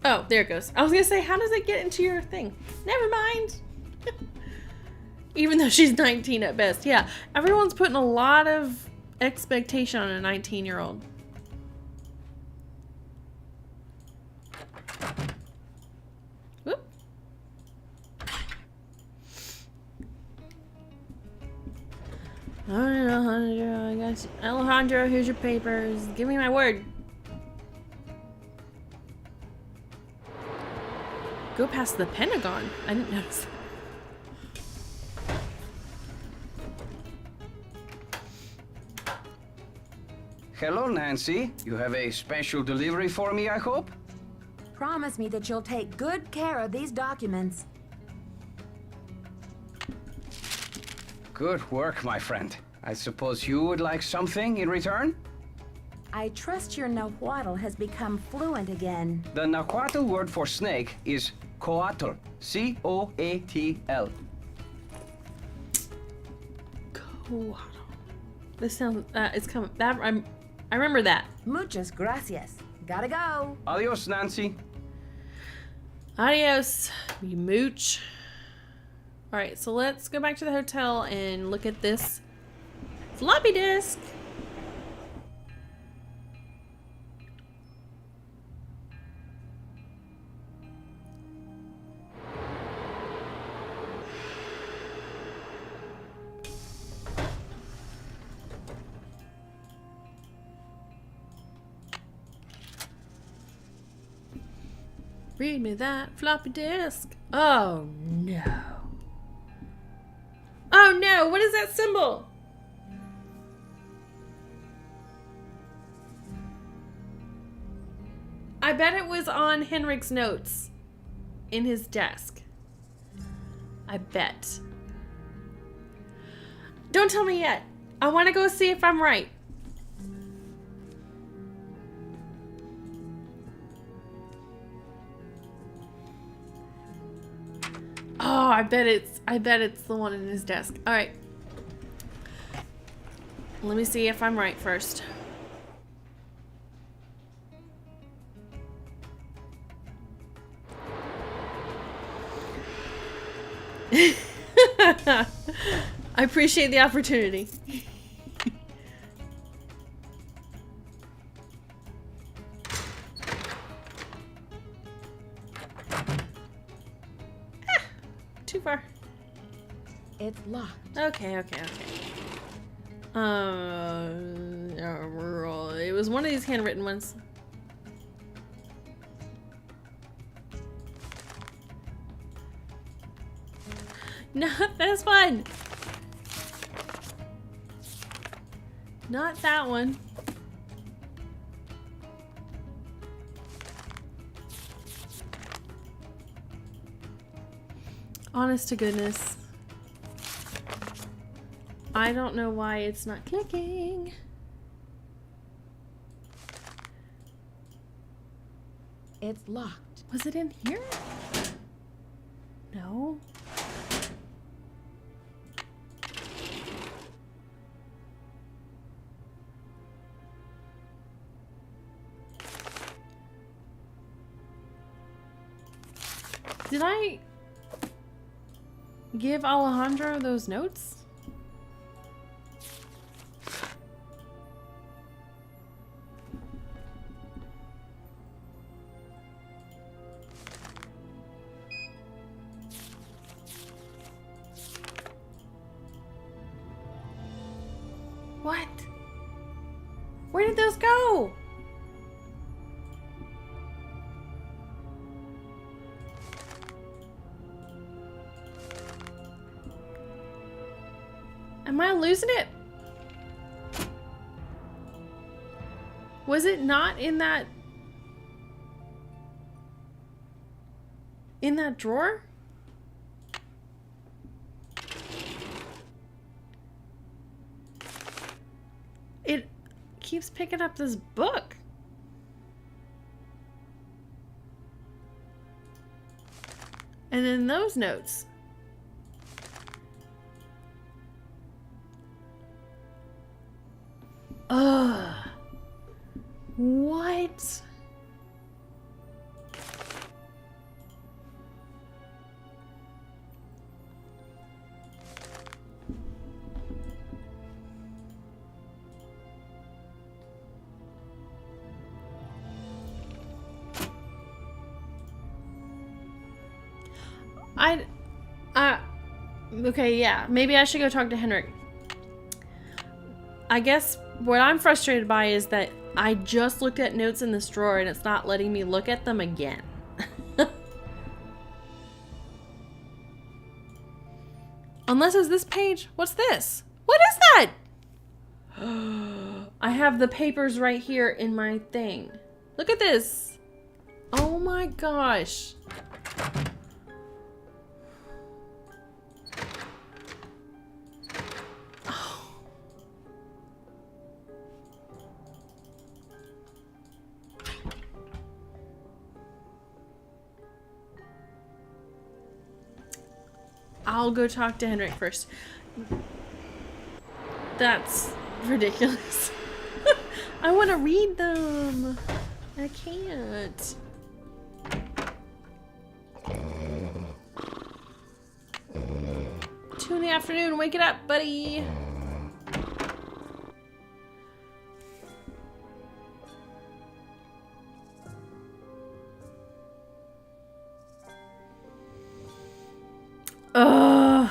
Oh, there it goes. I was gonna say, how does it get into your thing? Never mind. Even though she's 19 at best. Yeah, everyone's putting a lot of expectation on a 19-year-old. Whoop. Alright, Alejandro, I got you. Alejandro, here's your papers. Give me my word. Go past the Pentagon. I didn't notice that. Hello, Nancy. You have a special delivery for me, I hope? Promise me that you'll take good care of these documents. Good work, my friend. I suppose you would like something in return? I trust your Nahuatl has become fluent again. The Nahuatl word for snake is coatl. C-O-A-T-L. Coatl. This sounds. It's coming. That I remember that. Muchas gracias. Gotta go. Adios, Nancy. Adios, you mooch. All right, so let's go back to the hotel and look at this floppy disk. Read me that floppy disk. Oh no. Oh no, what is that symbol? I bet it was on Henrik's notes in his desk. I bet. Don't tell me yet. I want to go see if I'm right. Oh, I bet it's the one in his desk. All right. Let me see if I'm right first. I appreciate the opportunity. Too far. It's locked. Okay. It was one of these handwritten ones. Not this one. Not that one. Honest to goodness. I don't know why it's not clicking. It's locked. Was it in here? No. Did I give Alejandro those notes? Where did those go? Am I losing it? Was it not in that drawer? It keeps picking up this book. And then those notes. Ugh. What? Okay, yeah. Maybe I should go talk to Henrik. I guess what I'm frustrated by is that I just looked at notes in this drawer and it's not letting me look at them again. Unless it's this page. What's this? What is that? I have the papers right here in my thing. Look at this. Oh my gosh. I'll go talk to Henrik first. That's ridiculous. I want to read them. I can't. 2 in the afternoon. Wake it up, buddy. Ugh.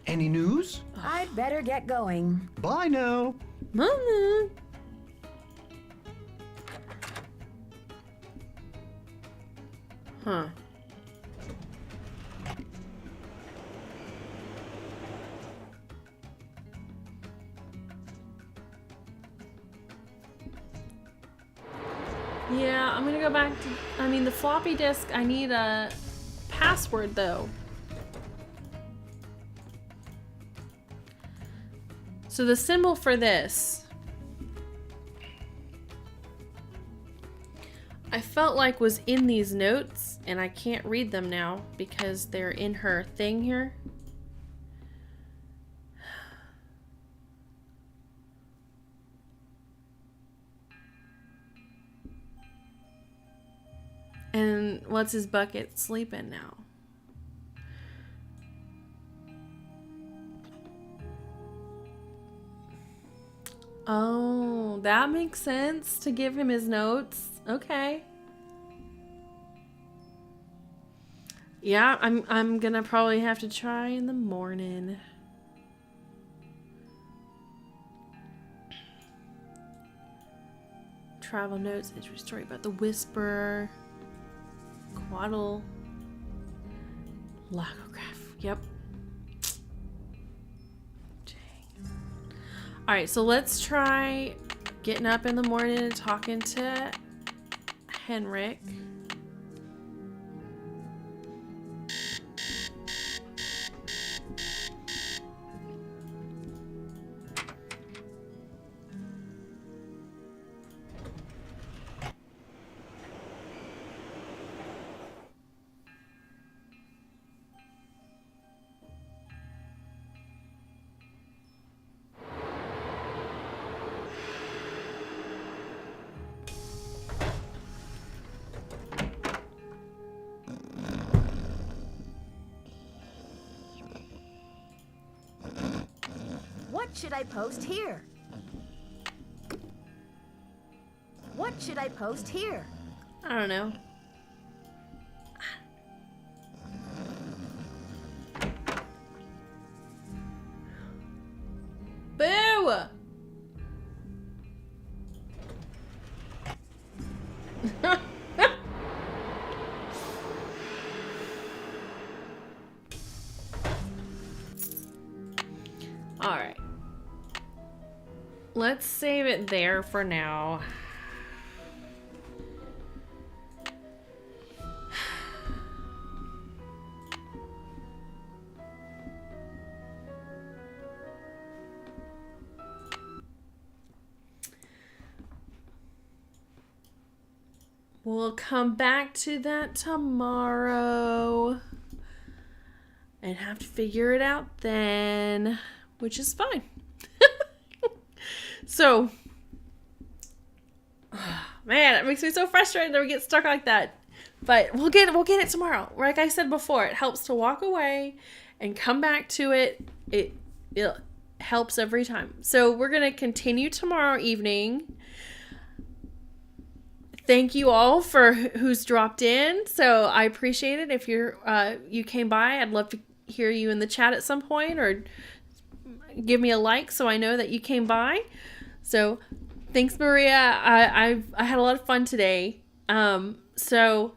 Any news? I'd better get going. Bye now. Mama. Huh. Yeah, I'm gonna go back to, the floppy disk, I need a password though. So the symbol for this, I felt like was in these notes, and I can't read them now because they're in her thing here. And what's his bucket sleeping now? Oh, that makes sense to give him his notes. Okay. Yeah, I'm gonna probably have to try in the morning. Travel notes, history story about the Whisperer. Quaddle. Logograph. Yep. Alright, so let's try getting up in the morning and talking to Henrik. What should I post here? What should I post here? I don't know. Boo! All right. Let's save it there for now. We'll come back to that tomorrow and have to figure it out then, which is fine. So, man, it makes me so frustrated that we get stuck like that. But we'll get it tomorrow. Like I said before, it helps to walk away and come back to it. It helps every time. So we're gonna continue tomorrow evening. Thank you all for who's dropped in. So I appreciate it. If you came by, I'd love to hear you in the chat at some point, or give me a like so I know that you came by. So thanks, Maria. I had a lot of fun today. So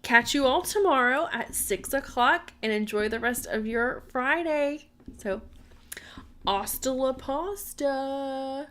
catch you all tomorrow at 6 o'clock and enjoy the rest of your Friday. So hasta la pasta.